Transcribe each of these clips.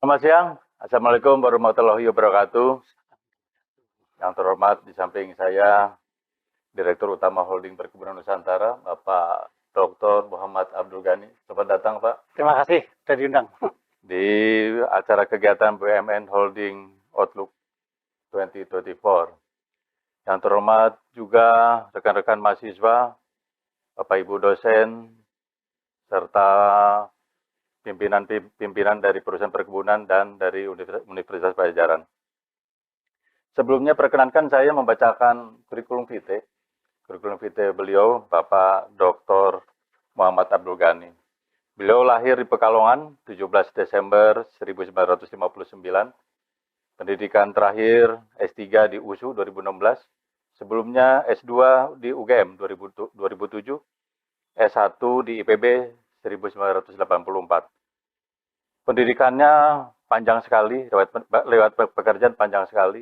Selamat siang. Assalamualaikum warahmatullahi wabarakatuh. Yang terhormat di samping saya, Direktur Utama Holding Perkebunan Nusantara, Bapak Dr. Muhammad Abdul Ghani. Selamat datang, Pak, Terima kasih sudah diundang. di acara kegiatan BUMN Holding Outlook 2024. Yang terhormat juga rekan-rekan mahasiswa, Bapak Ibu dosen, serta pimpinan dari perusahaan perkebunan dan dari Universitas Pajajaran. Sebelumnya perkenankan saya membacakan kurikulum vitae. Kurikulum vitae beliau Bapak Dr. Muhammad Abdul Ghani. Beliau lahir di Pekalongan 17 Desember 1959. Pendidikan terakhir S3 di USU 2016. Sebelumnya S2 di UGM 2007. S1 di IPB 1984. Pendidikannya panjang sekali, lewat pekerjaan panjang sekali.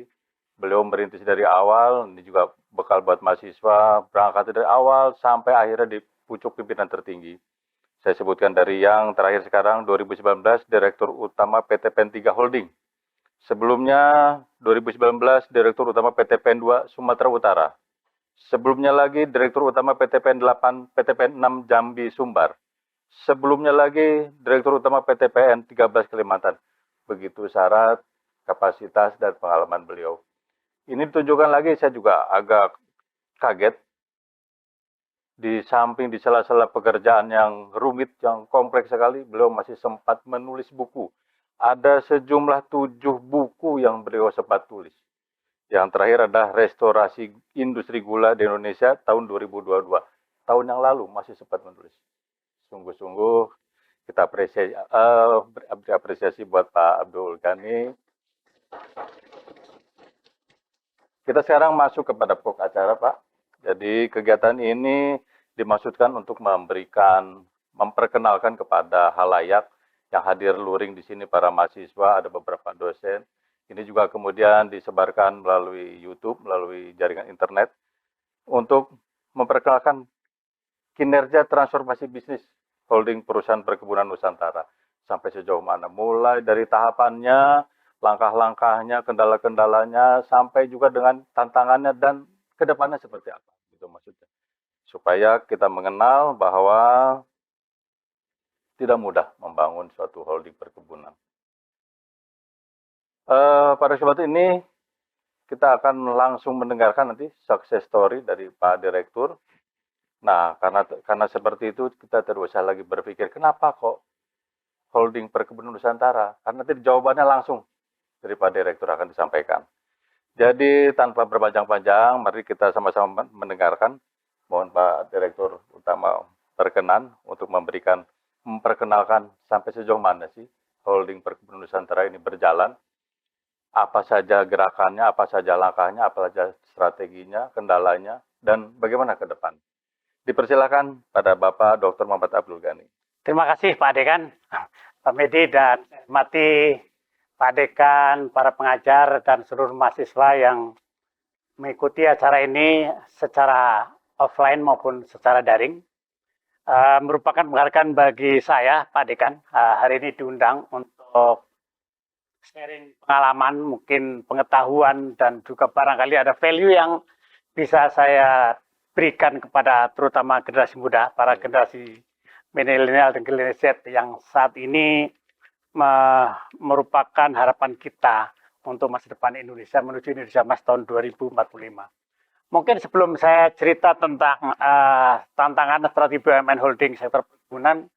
Beliau merintis dari awal, ini juga bekal buat mahasiswa, berangkat dari awal sampai akhirnya di pucuk pimpinan tertinggi. Saya sebutkan dari yang terakhir sekarang, 2019, Direktur Utama PT PEN 3 Holding. Sebelumnya, 2019, Direktur Utama PT PEN 2 Sumatera Utara. Sebelumnya lagi, Direktur Utama PT PEN 8, PT PEN 6 Jambi Sumbar. Sebelumnya lagi, Direktur Utama PT PN 13 Kalimantan. Begitu syarat, kapasitas, dan pengalaman beliau. Ini ditunjukkan lagi, saya juga agak kaget. Di samping di sela-sela pekerjaan yang rumit, yang kompleks sekali, beliau masih sempat menulis buku. Ada sejumlah 7 buku yang beliau sempat tulis. Yang terakhir adalah Restorasi Industri Gula di Indonesia tahun 2022. Tahun yang lalu masih sempat menulis. Sungguh-sungguh kita apresiasi buat Pak Abdul Ghani. Kita sekarang masuk kepada pokok acara, Pak. Jadi kegiatan ini dimaksudkan untuk memperkenalkan kepada halayak yang hadir luring di sini, para mahasiswa, ada beberapa dosen. Ini juga kemudian disebarkan melalui YouTube, melalui jaringan internet, untuk memperkenalkan kinerja transformasi bisnis holding perusahaan perkebunan Nusantara sampai sejauh mana, mulai dari tahapannya, langkah-langkahnya, kendala-kendalanya, sampai juga dengan tantangannya dan kedepannya seperti apa, gitu maksudnya, supaya kita mengenal bahwa tidak mudah membangun suatu holding perkebunan. Pada kesempatan ini kita akan langsung mendengarkan nanti success story dari Pak Direktur. Nah, karena seperti itu kita terus lagi berpikir, kenapa kok holding perkebunan Nusantara? Karena nanti jawabannya langsung dari Pak Direktur akan disampaikan. Jadi tanpa berpanjang-panjang, mari kita sama-sama mendengarkan. Mohon Pak Direktur Utama berkenan untuk memperkenalkan sampai sejauh mana sih holding perkebunan Nusantara ini berjalan. Apa saja gerakannya, apa saja langkahnya, apa saja strateginya, kendalanya, dan bagaimana ke depan. Dipersilakan pada Bapak Dr. Muhammad Abdul Ghani. Terima kasih Pak Dekan, Pak Medi, dan hormati Pak Dekan, para pengajar, dan seluruh mahasiswa yang mengikuti acara ini secara offline maupun secara daring. Merupakan penghargaan bagi saya, Pak Dekan, hari ini diundang untuk sharing pengalaman, mungkin pengetahuan, dan juga barangkali ada value yang bisa saya berikan kepada terutama generasi muda, para generasi milenial dan generasi Z yang saat ini merupakan harapan kita untuk masa depan Indonesia menuju Indonesia Emas tahun 2045. Mungkin sebelum saya cerita tentang tantangan strategi BUMN Holding sektor perkebunan,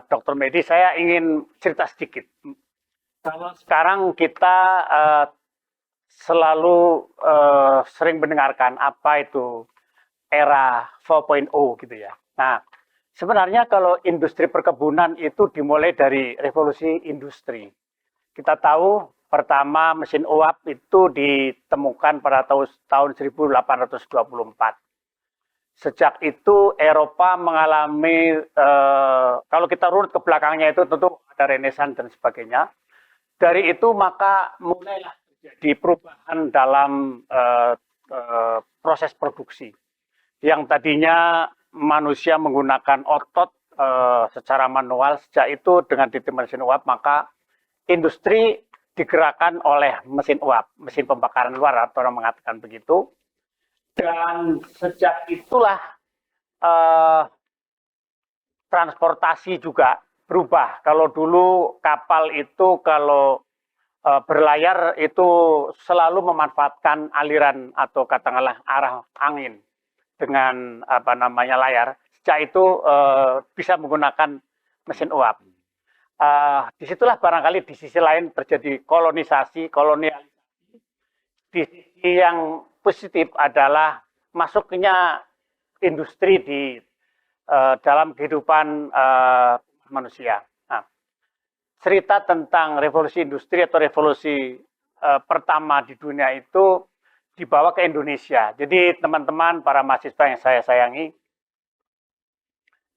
Dr. Medi, saya ingin cerita sedikit. Kalau sekarang kita selalu sering mendengarkan apa itu era 4.0 gitu ya. Nah, sebenarnya kalau industri perkebunan itu dimulai dari revolusi industri. Kita tahu pertama mesin uap itu ditemukan pada tahun 1824. Sejak itu Eropa mengalami, kalau kita runut ke belakangnya itu tentu ada Renaissance dan sebagainya. Dari itu maka mulailah terjadi perubahan dalam proses produksi. Yang tadinya manusia menggunakan otot secara manual, sejak itu dengan ditemukan mesin uap maka industri digerakkan oleh mesin uap, mesin pembakaran luar atau orang mengatakan begitu. Dan sejak itulah transportasi juga berubah. Kalau dulu kapal itu kalau berlayar itu selalu memanfaatkan aliran atau katakanlah arah angin dengan layar. Sejak itu bisa menggunakan mesin uap. Disitulah barangkali di sisi lain terjadi kolonialisasi. Di sisi yang positif adalah masuknya industri di dalam kehidupan manusia. Nah, cerita tentang revolusi industri atau revolusi pertama di dunia itu dibawa ke Indonesia. Jadi teman-teman para mahasiswa yang saya sayangi,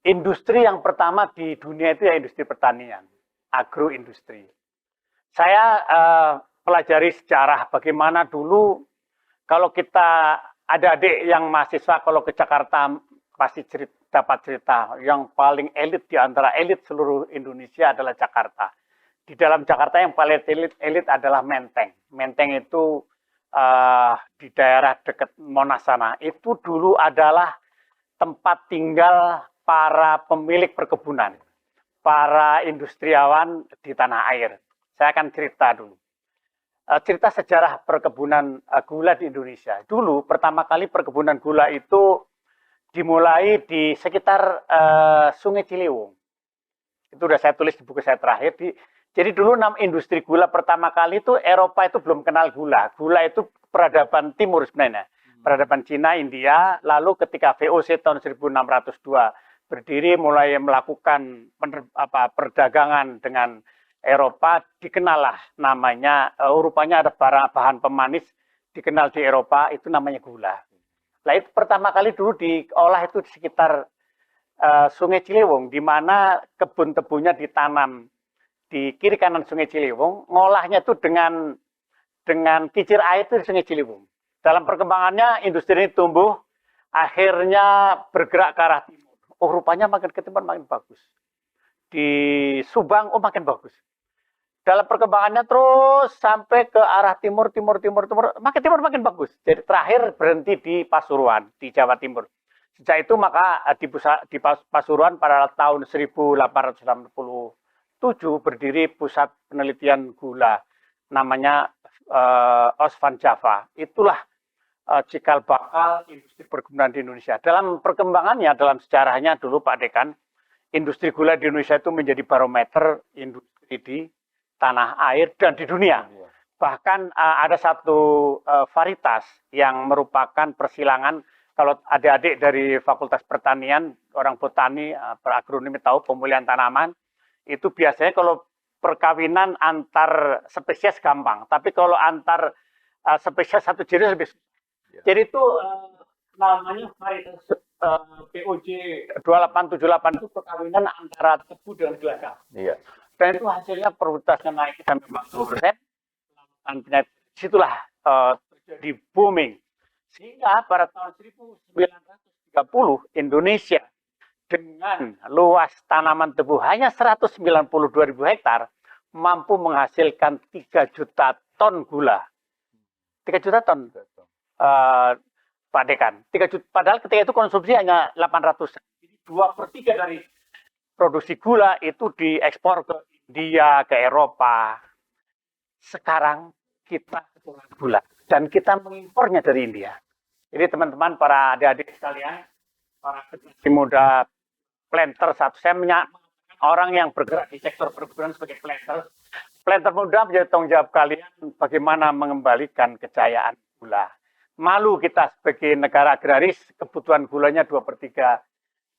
industri yang pertama di dunia itu ya industri pertanian, agroindustri. Saya pelajari sejarah bagaimana dulu kalau kita adik-adik yang mahasiswa kalau ke Jakarta pasti dapat cerita yang paling elit di antara elit seluruh Indonesia adalah Jakarta. Di dalam Jakarta yang paling elit adalah Menteng. Menteng itu di daerah dekat Monas sana. Itu dulu adalah tempat tinggal para pemilik perkebunan, para industriawan di tanah air. Saya akan cerita dulu. Cerita sejarah perkebunan gula di Indonesia. Dulu pertama kali perkebunan gula itu dimulai di sekitar Sungai Ciliwung. Itu sudah saya tulis di buku saya terakhir. Jadi dulu industri gula pertama kali itu Eropa itu belum kenal gula. Gula itu peradaban timur sebenarnya. Peradaban Cina, India. Lalu ketika VOC tahun 1602 berdiri mulai melakukan perdagangan dengan Eropa, dikenallah namanya, rupanya ada bahan pemanis dikenal di Eropa, itu namanya gula. Nah itu pertama kali dulu diolah itu di sekitar Sungai Ciliwung, di mana kebun tebunya ditanam di kiri kanan Sungai Ciliwung, ngolahnya itu dengan kicir air itu di Sungai Ciliwung. Dalam perkembangannya industri ini tumbuh, akhirnya bergerak ke arah timur. Oh rupanya makin ke timur makin bagus. Di Subang, oh makin bagus. Dalam perkembangannya terus sampai ke arah timur, makin timur makin bagus. Jadi terakhir berhenti di Pasuruan, di Jawa Timur. Sejak itu maka di Pasuruan pada tahun 1867 berdiri pusat penelitian gula, namanya Osvan Java. Itulah cikal bakal industri perkebunan di Indonesia. Dalam perkembangannya, dalam sejarahnya dulu Pak Dekan, industri gula di Indonesia itu menjadi barometer industri di tanah air dan di dunia. Bahkan ada satu varietas yang merupakan persilangan, kalau adik-adik dari Fakultas Pertanian, orang botani, beragronomi tahu pemulihan tanaman, itu biasanya kalau perkawinan antar spesies gampang, tapi kalau antar spesies satu jenis lebih susah. Jadi itu namanya varietas POJ 2878 itu perkawinan antara tebu dengan gelagai. Iya. Dan itu hasilnya produktivitasnya naik sampai 40%. Dan disitulah terjadi booming. Sehingga pada tahun 1930 Indonesia dengan luas tanaman tebu hanya 192.000 hektar mampu menghasilkan 3 juta ton gula. 3 juta ton. Pak Dekan, 3 juta, padahal ketika itu konsumsi hanya 800. Jadi 2/3 dari produksi gula itu diekspor ke India, ke Eropa. Sekarang kita kekurangan gula dan kita mengimpornya dari India. Jadi teman-teman, para adik-adik sekalian, para generasi muda planter, saya menyatakan orang yang bergerak di sektor perkebunan sebagai planter. Planter muda menjadi tanggung jawab kalian bagaimana mengembalikan kejayaan gula. Malu kita sebagai negara agraris, kebutuhan gulanya 2/3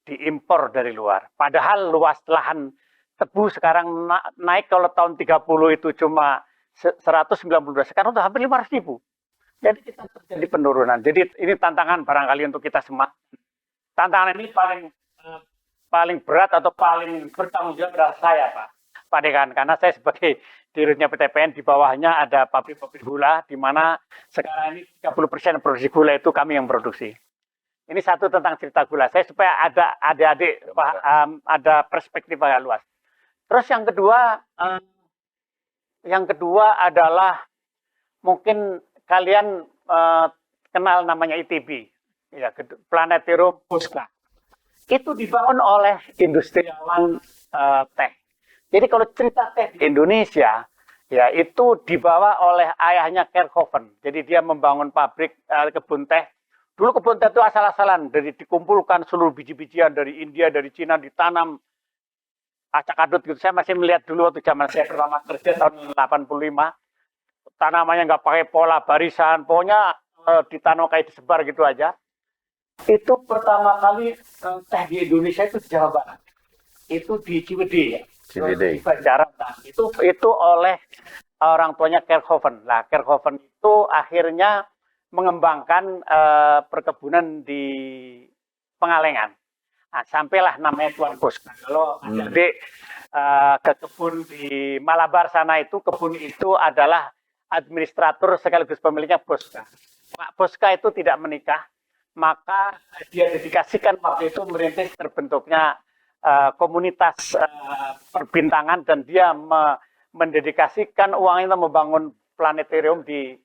diimpor dari luar. Padahal luas lahan tebu sekarang naik, kalau tahun 30 itu cuma 192, sekarang sudah hampir 500.000. Jadi kita terjadi penurunan. Jadi ini tantangan barangkali untuk kita semua. Tantangan ini paling berat atau paling bertanggung jawab adalah saya, Pak Dekan, karena saya sebagai dirutnya PTPN, di bawahnya ada pabrik-pabrik gula, di mana sekarang ini 30% produksi gula itu kami yang produksi. Ini satu tentang cerita gula saya, supaya ada adik-adik ada perspektif agak luas. Terus yang kedua, yang kedua adalah mungkin kalian kenal namanya ITB, ya, Planetarium Bosca. Itu dibangun oleh industriawan teh. Jadi kalau cerita teh di Indonesia, ya itu dibawa oleh ayahnya Kerkhoven. Jadi dia membangun pabrik kebun teh. Dulu kebun teh itu asal-asalan, dari dikumpulkan seluruh biji-bijian dari India, dari Cina, ditanam acak adut gitu. Saya masih melihat dulu waktu zaman saya pertama kerja tahun 85, tanamannya nggak pakai pola barisan, pokoknya ditanam kayak disebar gitu aja. Itu pertama kali teh di Indonesia itu di Jawa Barat. Itu di Ciwidey, ya. Ciwidey. Banjaran. Itu oleh orang tuanya Kerkhoven. Nah, Kerkhoven itu akhirnya mengembangkan perkebunan di Pengalengan. Nah, sampailah namanya Tuan Bosca. Kalau adik ke kebun di Malabar sana itu, kebun itu adalah administrator sekaligus pemiliknya Bosca. Pak Bosca itu tidak menikah, maka dia dedikasikan waktu itu merintis terbentuknya komunitas perbintangan, dan dia mendedikasikan uang itu membangun planetarium di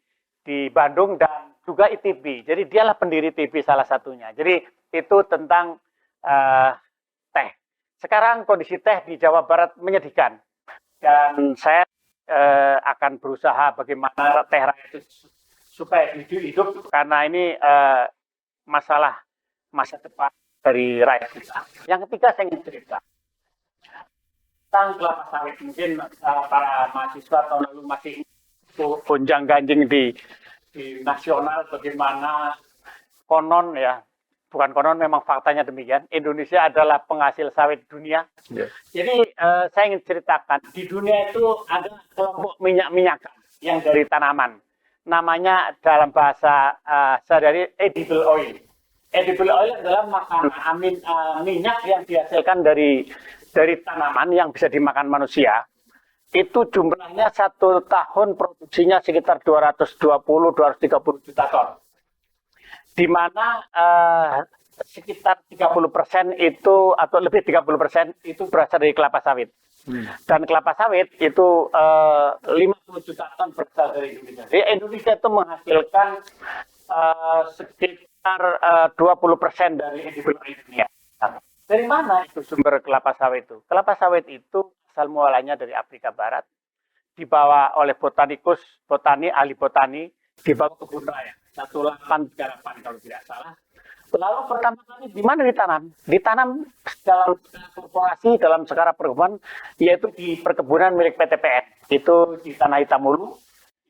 Bandung dan juga ITB. Jadi dialah pendiri ITB salah satunya. Jadi itu tentang teh. Sekarang kondisi teh di Jawa Barat menyedihkan, dan saya akan berusaha bagaimana teh rakyat itu supaya hidup, karena ini masalah masa depan dari rakyat kita. Yang ketiga saya ingin cerita tentang kelapa sawit. Mungkin para mahasiswa tahun lalu masih gonjang ganjing di nasional bagaimana konon, ya, bukan konon, memang faktanya demikian, Indonesia adalah penghasil sawit dunia. Yeah. Jadi saya ingin ceritakan, di dunia itu ada kelompok minyak-minyakan yang dari tanaman. Namanya dalam bahasa sehari-hari edible oil. Edible oil adalah makanan minyak yang dihasilkan dari tanaman yang bisa dimakan manusia. Itu jumlahnya satu tahun produksinya sekitar 220-230 juta ton. Di mana sekitar 30% itu, atau lebih 30% itu berasal dari kelapa sawit. Dan kelapa sawit itu 50 juta ton berasal dari Indonesia. Jadi Indonesia itu menghasilkan sekitar 20% dari edible oil dunia. Dari mana itu sumber kelapa sawit itu? Kelapa sawit itu asal mualanya dari Afrika Barat, dibawa oleh botanikus, ahli botani, dibawa ke kebun raya. 1838 kalau tidak salah. Lalu pertama kali di mana ditanam? Ditanam dalam korporasi, dalam skala perkebunan, yaitu di perkebunan milik PTPN. Itu di Tanah Hitam Hulu.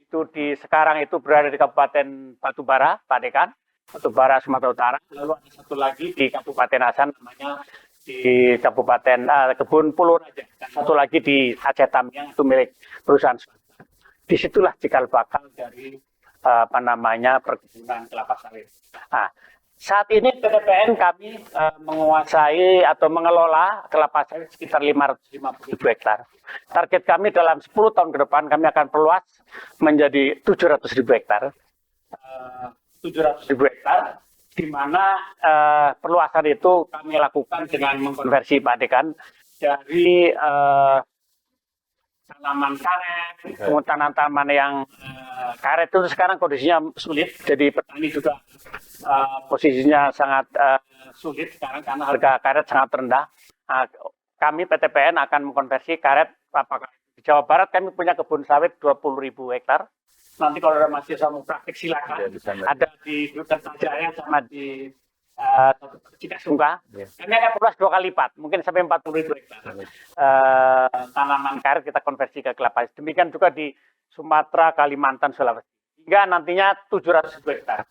Itu sekarang itu berada di Kabupaten Batubara, Pak Dekan, Batubara, Sumatera Utara. Lalu ada satu lagi di Kabupaten Asan, namanya di Kabupaten Kebun Pulau Raja. Dan satu lagi di Aceh Tamiang, itu milik perusahaan swasta. Disitulah cikal bakal dari perkebunan kelapa sawit. Nah, saat ini PTPN kami menguasai atau mengelola kelapa sawit sekitar 550.000 hektar. Target kami dalam 10 tahun ke depan kami akan perluas menjadi 700.000 hektar. 700.000 hektar, di mana perluasan itu kami lakukan dengan mengkonversi Pak Dekan dari tanaman karet, kemudian tanaman yang karet itu sekarang kondisinya sulit, jadi petani juga posisinya sangat sulit sekarang karena harga karet sangat rendah. Kami PTPN akan mengkonversi karet. Apakah di Jawa Barat kami punya kebun sawit 20.000 hektar. Nanti kalau ada mahasiswa mau praktik silakan. Ada di Kertajaya sama di Cikasungka. Kami akan perluas 2 kali lipat, mungkin sampai 40.000 hektar. Tanaman karet kita konversi ke kelapa. Demikian juga di Sumatera, Kalimantan, Sulawesi. Hingga nantinya 700.000 hektar.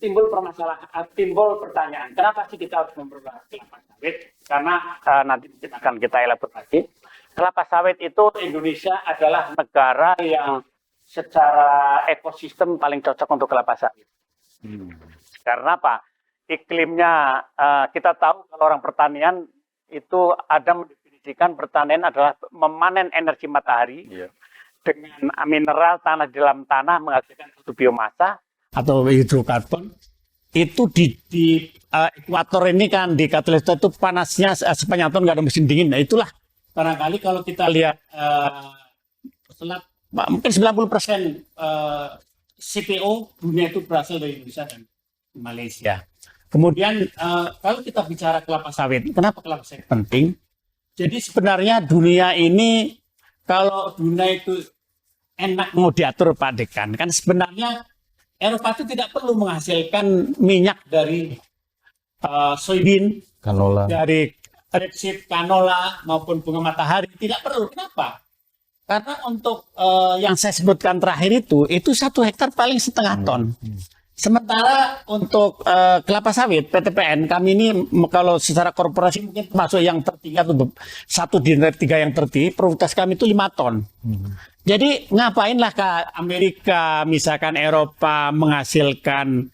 Timbul pertanyaan, kenapa sih kita harus memperluas kelapa sawit? Karena nanti akan kita elaborasi. Kelapa sawit itu Indonesia adalah negara yang secara ekosistem paling cocok untuk kelapa sawit. Karena apa? Iklimnya, kita tahu kalau orang pertanian itu ada mendefinisikan pertanian adalah memanen energi matahari dengan mineral tanah di dalam tanah menghasilkan satu biomasa atau hidrokarbon. Itu di ekuator ini kan, di Katulistiwa itu panasnya sepanjang tahun nggak ada musim dingin. Nah itulah barangkali kalau kita lihat mungkin 90% CPO dunia itu berasal dari Indonesia dan Malaysia. Kemudian kalau kita bicara kelapa sawit, kenapa kelapa sawit penting? Jadi sebenarnya dunia ini, kalau dunia itu enak mau diatur Pak Dekan, kan sebenarnya Eropa itu tidak perlu menghasilkan minyak dari soybean, Canola. dari rapeseed, canola maupun bunga matahari, tidak perlu. Kenapa? Karena untuk yang saya sebutkan terakhir itu 1 hektar paling setengah ton. Sementara untuk kelapa sawit, PTPN kami ini kalau secara korporasi mungkin termasuk yang tertinggi atau 1 di 3 yang tertinggi, produktivitas kami itu 5 ton. Jadi ngapainlah ke Amerika, misalkan Eropa menghasilkan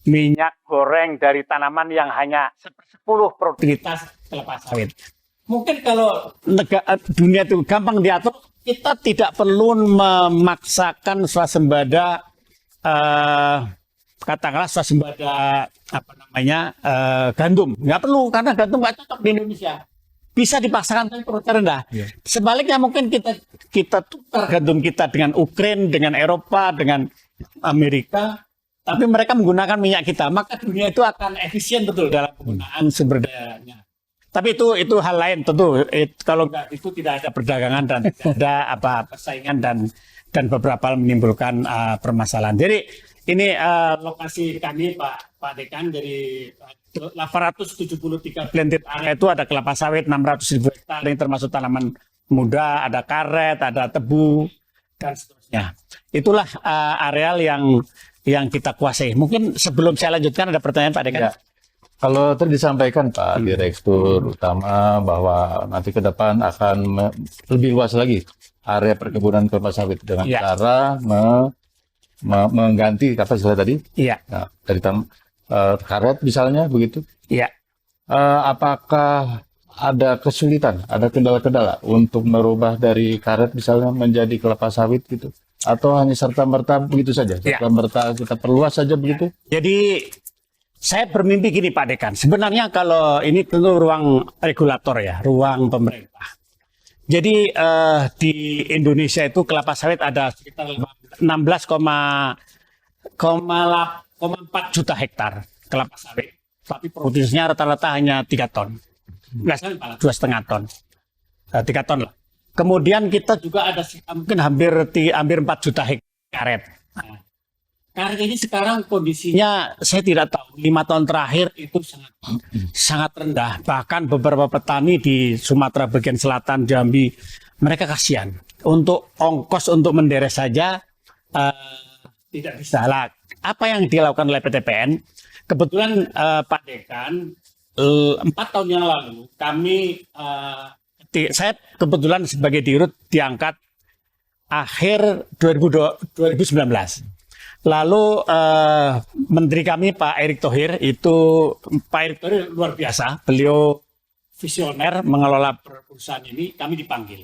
minyak goreng dari tanaman yang hanya 1/10 produktivitas kelapa sawit. Mungkin kalau dunia itu gampang diatur, kita tidak perlu memaksakan swasembada, katakanlah swasembada gandum. Nggak perlu, karena gandum nggak cocok di Indonesia. Bisa dipaksakan tapi produknya rendah. Yeah. Sebaliknya mungkin kita tukar gandum kita dengan Ukraina, dengan Eropa, dengan Amerika, tapi mereka menggunakan minyak kita, maka dunia itu akan efisien betul dalam penggunaan sumber dayanya. Tapi itu hal lain tentu. Kalau nggak itu tidak ada perdagangan dan tidak ada persaingan dan beberapa hal menimbulkan permasalahan. Jadi ini lokasi kami Pak Dekan, dari 873 planted area itu ada kelapa sawit 600.000 hektar, yang termasuk tanaman muda, ada karet, ada tebu dan seterusnya. Itulah areal yang kita kuasai. Mungkin sebelum saya lanjutkan ada pertanyaan Pak Dekan? Ya. Kalau tadi disampaikan Pak Direktur Utama bahwa nanti ke depan akan lebih luas lagi area perkebunan kelapa sawit dengan cara mengganti apa istilah tadi? Iya. Nah, dari karet misalnya begitu? Iya. Apakah ada kesulitan, ada kendala-kendala untuk merubah dari karet misalnya menjadi kelapa sawit gitu? Atau hanya serta-merta begitu saja? Serta-merta kita perluas saja begitu? Jadi saya bermimpi gini Pak Dekan, sebenarnya kalau ini tentu ruang regulator ya, ruang pemerintah. Jadi di Indonesia itu kelapa sawit ada sekitar 16,4 juta hektar kelapa sawit. Tapi produksinya rata-rata hanya 3 ton. Nggak salah, 2,5 ton. 3 ton lah. Kemudian kita juga ada mungkin hampir 4 juta hektar karet. Nah, karet ini sekarang kondisinya saya tidak tahu, 5 tahun terakhir itu sangat rendah. Bahkan beberapa petani di Sumatera bagian selatan, Jambi, mereka kasihan. Untuk ongkos untuk menderek saja tidak bisa. Lah, apa yang dilakukan oleh PTPN? Kebetulan Pak Dekan, 4 tahun yang lalu kami, saya kebetulan sebagai dirut diangkat akhir 2019. Lalu menteri kami Pak Erick Thohir luar biasa, beliau visioner mengelola perusahaan ini. Kami dipanggil,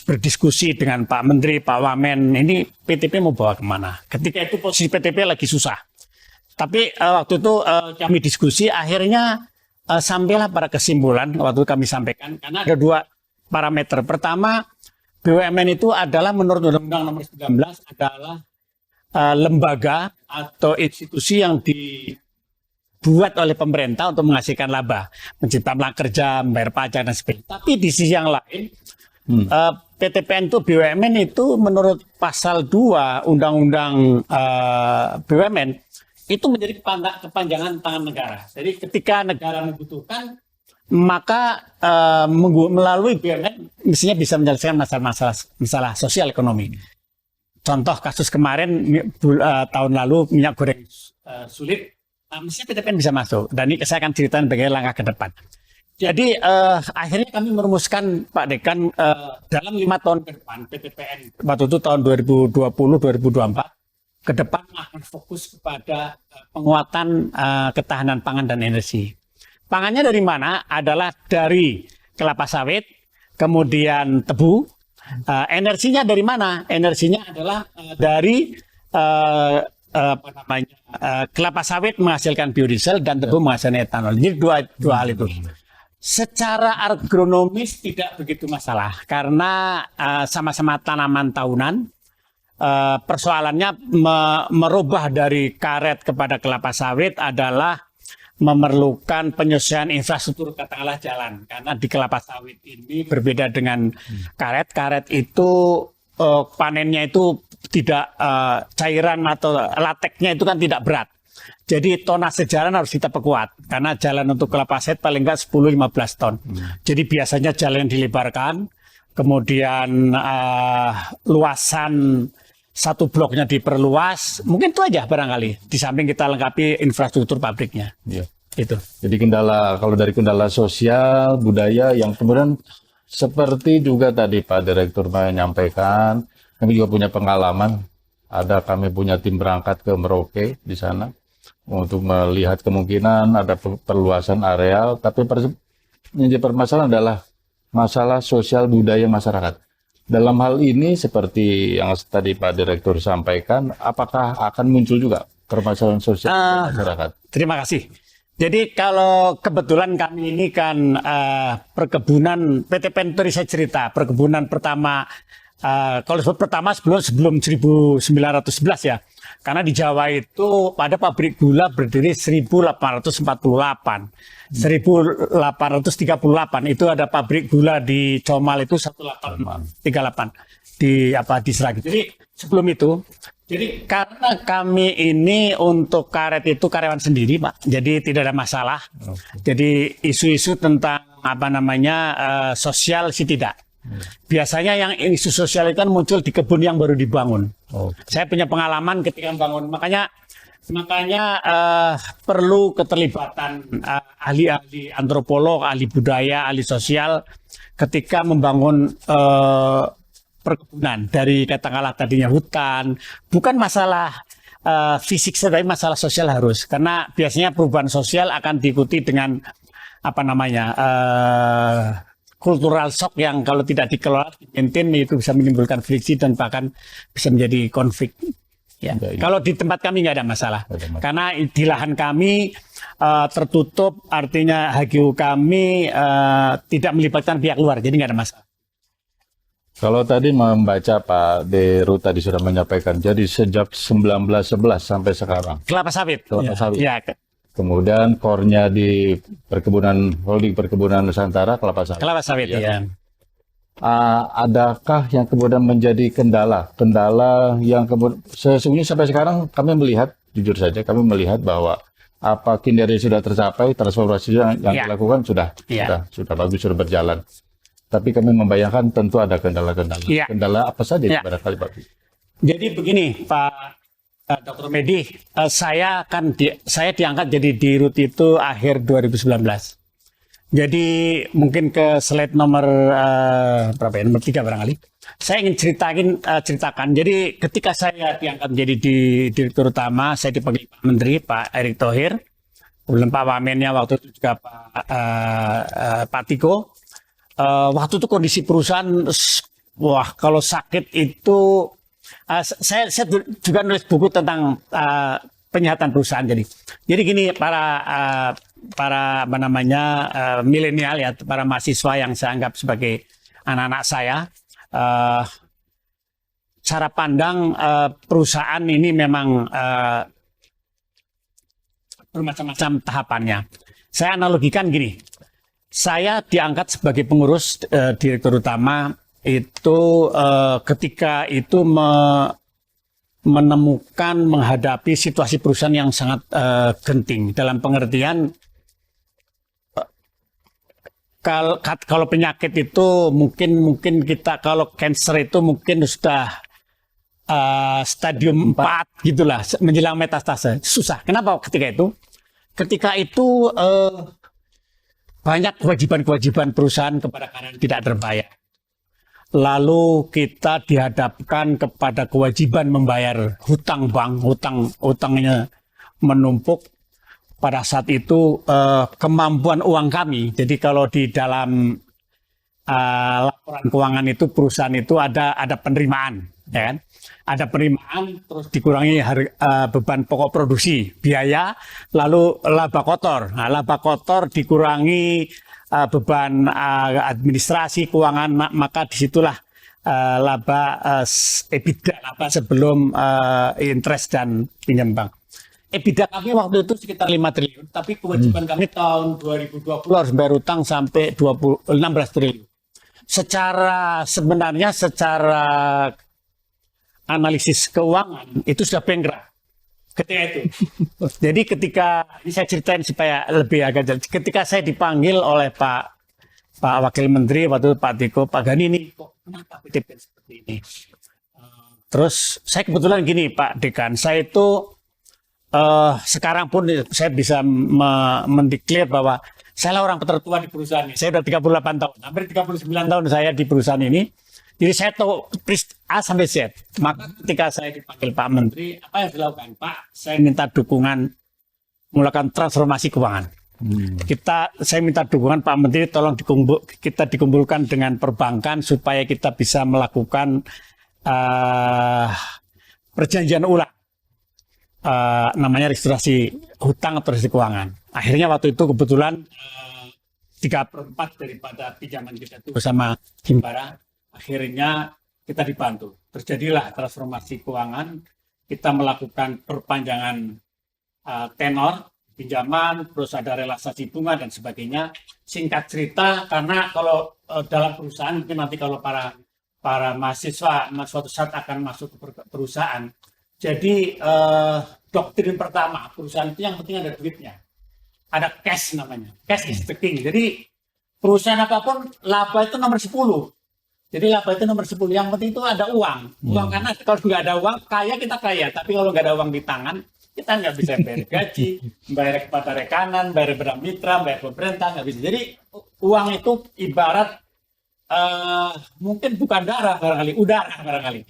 berdiskusi dengan Pak Menteri, Pak Wamen, ini PTP mau bawa kemana? Ketika itu posisi PTP lagi susah. Tapi waktu itu kami diskusi, akhirnya sampailah pada kesimpulan waktu kami sampaikan, karena ada 2 parameter. Pertama, BUMN itu adalah menurut Undang-Undang Nomor 19 adalah lembaga atau institusi yang dibuat oleh pemerintah untuk menghasilkan laba, menciptakan lapangan kerja, membayar pajak dan sebagainya. Tapi di sisi yang lain, PTPN itu BUMN itu menurut pasal 2 Undang-Undang BUMN itu menjadi kepanjangan tangan negara. Jadi ketika negara membutuhkan, maka melalui BUMN mestinya bisa menyelesaikan masalah sosial ekonomi. Contoh kasus kemarin tahun lalu minyak goreng sulit, mestinya PTPN bisa masuk. Dan ini saya akan ceritakan bagaimana langkah ke depan. Jadi akhirnya kami merumuskan Pak Dekan dalam 5 tahun ke depan PTPN waktu itu tahun 2020-2024 ke depan akan fokus kepada penguatan ketahanan pangan dan energi. Pangannya dari mana? Adalah dari kelapa sawit, kemudian tebu. Energinya dari mana? Energinya adalah dari kelapa sawit menghasilkan biodiesel dan tebu menghasilkan etanol. Jadi dua hal itu. Secara agronomis tidak begitu masalah karena sama-sama tanaman tahunan. Persoalannya merubah dari karet kepada kelapa sawit adalah memerlukan penyesuaian infrastruktur katakanlah jalan, karena di kelapa sawit ini berbeda dengan karet. Karet itu panennya itu tidak cairan atau lateknya itu kan tidak berat. Jadi tonase jalan harus kita perkuat karena jalan untuk kelapa sawit paling enggak 10-15 ton. Jadi biasanya jalan dilebarkan, kemudian luasan satu bloknya diperluas, mungkin itu aja barangkali. Di samping kita lengkapi infrastruktur pabriknya. Iya. Itu. Jadi kalau dari kendala sosial, budaya yang kemudian seperti juga tadi Pak Direktur menyampaikan, kami juga punya pengalaman. Kami punya tim berangkat ke Merauke di sana untuk melihat kemungkinan ada perluasan areal, tapi yang jadi permasalahan adalah masalah sosial budaya masyarakat. Dalam hal ini seperti yang tadi Pak Direktur sampaikan, apakah akan muncul juga permasalahan sosial masyarakat? Terima kasih. Jadi kalau kebetulan kami ini kan perkebunan PT Penturi, saya cerita perkebunan pertama, kalau disebut pertama sebelum 1911 ya. Karena di Jawa itu pada pabrik gula berdiri 1848. 1838 itu ada pabrik gula di Comal itu 1838 di Sragi. Jadi sebelum itu, jadi karena kami ini untuk karet itu karyawan sendiri, Pak. Jadi tidak ada masalah. Jadi isu-isu tentang sosial sih tidak. Biasanya yang isu sosial itu kan muncul di kebun yang baru dibangun. Saya punya pengalaman ketika membangun, makanya perlu keterlibatan ahli-ahli antropolog, ahli budaya, ahli sosial ketika membangun perkebunan dari katakanlah tadinya hutan. Bukan masalah fisik saja, tapi masalah sosial harus, karena biasanya perubahan sosial akan diikuti dengan cultural shock yang kalau tidak dikelola, itu bisa menimbulkan friksi dan bahkan bisa menjadi konflik. Ya. Kalau di tempat kami nggak ada masalah, karena di lahan kami tertutup, artinya HGU kami tidak melibatkan pihak luar, jadi nggak ada masalah. Kalau tadi membaca Pak Deru tadi sudah menyampaikan, jadi sejak 1911 sampai sekarang. Kelapa sawit. Kelapa sawit. Ya. Kemudian core-nya di holding perkebunan Nusantara kelapa sawit. Kelapa sawit, ya. Adakah yang kemudian menjadi kendala yang kemudian sesungguhnya sampai sekarang kami melihat, jujur saja kami melihat bahwa apa kinerja sudah tercapai, transformasi yang dilakukan sudah bagus, sudah berjalan. Tapi kami membayangkan tentu ada kendala-kendala. Kendala apa saja barangkali Pak? Jadi begini Pak Dr. Medi, saya diangkat jadi dirut itu akhir 2019. Jadi mungkin ke slide nomor berapa ya? Nomor 3 barangkali. Saya ingin ceritakan. Jadi ketika saya diangkat menjadi direktur utama, saya dipanggil Pak Menteri, Pak Erick Thohir. Kemudian Pak Wamennya waktu itu juga Pak Tiko. Waktu itu kondisi perusahaan, wah kalau sakit itu, saya juga nulis buku tentang penyihatan perusahaan. Jadi gini para milenial ya, para mahasiswa yang saya anggap sebagai anak-anak saya, cara pandang perusahaan ini memang bermacam-macam tahapannya. Saya analogikan gini, saya diangkat sebagai pengurus direktur utama itu ketika itu menemukan menghadapi situasi perusahaan yang sangat genting, dalam pengertian kalau penyakit itu mungkin kita, kalau cancer itu mungkin sudah stadium 4 gitulah, menjelang metastase, susah. Kenapa ketika itu banyak kewajiban perusahaan kepada karyawan tidak terbayar. Lalu kita dihadapkan kepada kewajiban membayar hutang bank, hutangnya menumpuk. Pada saat itu kemampuan uang kami, jadi kalau di dalam laporan keuangan itu perusahaan itu ada penerimaan, ya kan? Ada penerimaan, terus dikurangi beban pokok produksi, biaya, lalu laba kotor. Nah, laba kotor dikurangi beban administrasi keuangan, maka disitulah laba EBITDA, laba sebelum interest dan pinjam bank. EBITDA kami waktu itu sekitar 5 triliun, tapi kewajiban kami tahun 2020 harus bayar utang sampai 16 triliun. Sebenarnya secara analisis keuangan itu sudah bengkrak ketika itu. Jadi ini saya ceritain supaya lebih agak jelas. Ketika saya dipanggil oleh Pak Wakil Menteri waktu itu, Pak Tiko, Pak Gani, ini kok kenapa PTP seperti ini? Terus saya kebetulan gini Pak Dekan, saya itu sekarang pun saya bisa mendeklar bahwa saya orang tertua di perusahaan ini. Saya sudah 38 tahun, hampir 39 tahun saya di perusahaan ini. Jadi saya tahu A sampai Z. Maka ketika saya dipanggil Pak Menteri, apa yang dilakukan Pak? Saya minta dukungan melakukan transformasi keuangan. Saya minta dukungan Pak Menteri, tolong kita dikumpulkan dengan perbankan supaya kita bisa melakukan perjanjian ulang. Namanya restorasi hutang atau restorasi keuangan. Akhirnya waktu itu kebetulan 3/4 daripada pinjaman kita itu bersama Himbara, akhirnya kita dibantu. Terjadilah transformasi keuangan, kita melakukan perpanjangan tenor pinjaman, terus ada relaksasi bunga dan sebagainya. Singkat cerita, karena kalau dalam perusahaan mungkin nanti kalau para mahasiswa suatu saat akan masuk ke perusahaan. Jadi doktrin pertama perusahaan itu yang penting ada duitnya, ada cash namanya, cash is the king. Jadi perusahaan apapun laba itu nomor 10. Jadi laba itu nomor 10. Yang penting itu ada uang. Karena kalau nggak ada uang kaya kita kaya, tapi kalau nggak ada uang di tangan kita nggak bisa bayar gaji, bayar kepada rekanan, bayar kepada mitra, bayar pemerintah, nggak bisa. Jadi uang itu ibarat mungkin bukan darah barangkali, udara barangkali.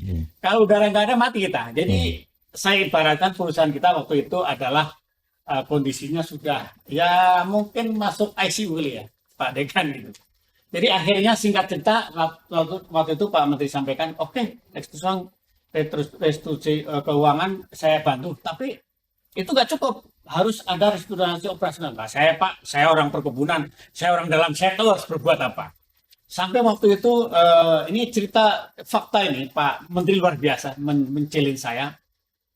Kalau udara nggak ada mati kita. Jadi saya ibaratkan perusahaan kita waktu itu adalah kondisinya sudah ya mungkin masuk ICU ya Pak Dekan gitu. Jadi akhirnya singkat cerita waktu itu Pak Menteri sampaikan, oke, restitusi keuangan saya bantu, tapi itu nggak cukup, harus ada restitusi operasional. Nah, saya orang perkebunan, saya orang dalam, saya tahu harus berbuat apa. Sampai waktu itu, ini cerita fakta ini, Pak Menteri luar biasa men-challenge saya.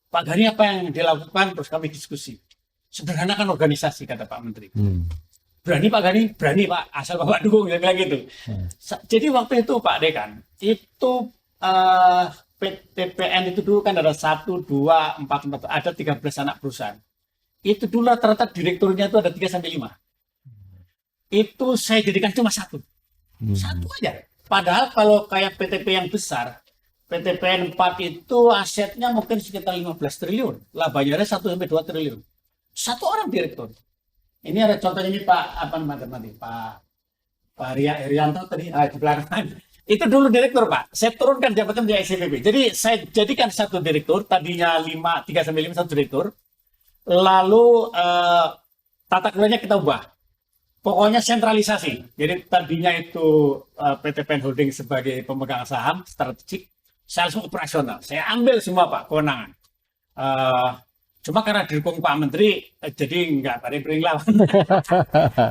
Pak Gani apa yang dilakukan, terus kami diskusi. Sederhanakan organisasi, kata Pak Menteri. Berani Pak Gani? Berani Pak, asal Bapak dukung, saya bilang gitu. Jadi waktu itu Pak Dekan, itu PTPN itu dulu kan ada 1, 2, 4, ada 13 anak perusahaan. Itu dulu rata-rata direkturnya itu ada 3-5. Itu saya jadikan cuma 1. Satu aja. Padahal kalau kayak PTP yang besar, PTPN 4 itu asetnya mungkin sekitar 15 triliun. Labanya ada 1-2 triliun. Satu orang direktur. Ini ada contohnya ini Pak, apa namanya Pak Rianto tadi, di belakang. Itu dulu direktur Pak. Saya turunkan jabatan di SCBP. Jadi saya jadikan satu direktur, tadinya 3-5 satu direktur. Lalu tata kelolanya kita ubah. Pokoknya sentralisasi. Jadi tadinya itu PTPN Holding sebagai pemegang saham strategik, saya langsung operasional. Saya ambil semua Pak kewenangan. Cuma karena didukung Pak Menteri, jadi nggak pada bering lawan.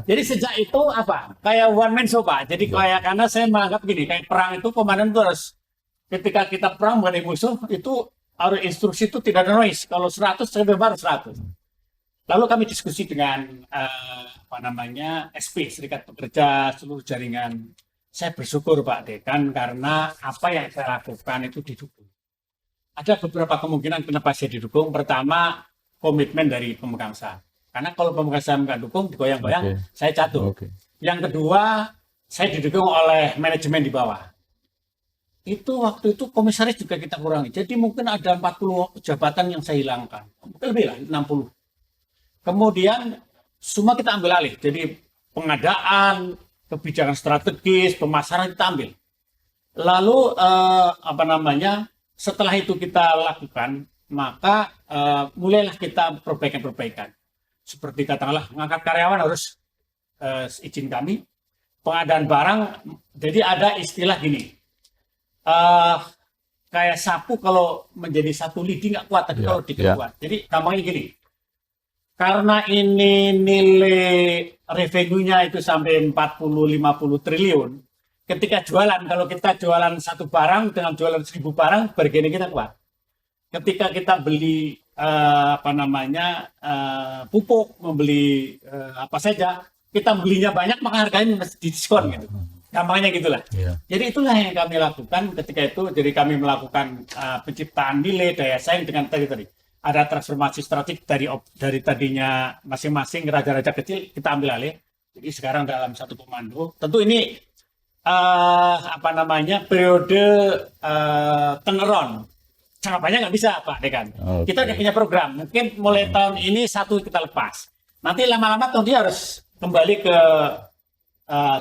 Jadi sejak itu apa? Kayak one man show Pak. Jadi karena saya menganggap gini, kayak perang itu komandan itu harus ketika kita perang mengenai musuh itu harus instruksi itu tidak ada noise. Kalau 100 saya baru 100. Lalu kami diskusi dengan SP, Serikat Pekerja seluruh jaringan. Saya bersyukur Pak Dekan karena apa yang saya lakukan itu didukung. Ada beberapa kemungkinan kenapa saya didukung. Pertama, komitmen dari pemegang saham. Karena kalau pemegang saham nggak dukung, digoyang-goyang, saya jatuh. Yang kedua, saya didukung oleh manajemen di bawah. Itu waktu itu komisaris juga kita kurangi. Jadi mungkin ada 40 jabatan yang saya hilangkan. Mungkin lebih lah, 60. Kemudian semua kita ambil alih. Jadi pengadaan, kebijakan strategis, pemasaran kita ambil. Lalu setelah itu kita lakukan, maka mulailah kita perbaikan-perbaikan. Seperti katakanlah mengangkat karyawan harus izin kami. Pengadaan barang, jadi ada istilah gini. Kayak sapu kalau menjadi satu lidi nggak kuat, tapi kalau dikit kuat. Jadi gampangnya gini. karena ini nilai revenue-nya itu sampai 40-50 triliun, ketika jualan, kalau kita jualan satu barang dengan jualan 1000 barang, bargaining kita kuat. Ketika kita beli pupuk, membeli apa saja, kita belinya banyak maka harganya mesti diskon gitu. Gampangnya gitulah. Iya. Jadi itulah yang kami lakukan ketika itu. Jadi kami melakukan penciptaan nilai daya saing dengan tadi ada transformasi strategik dari tadinya masing-masing raja-raja kecil kita ambil alih. Jadi sekarang dalam satu komando. Tentu ini periode turnaround. Sangat banyak nggak bisa Pak Dekan. Oke. Kita udah punya program. Mungkin mulai tahun ini satu kita lepas. Nanti lama-lama tuh dia harus kembali ke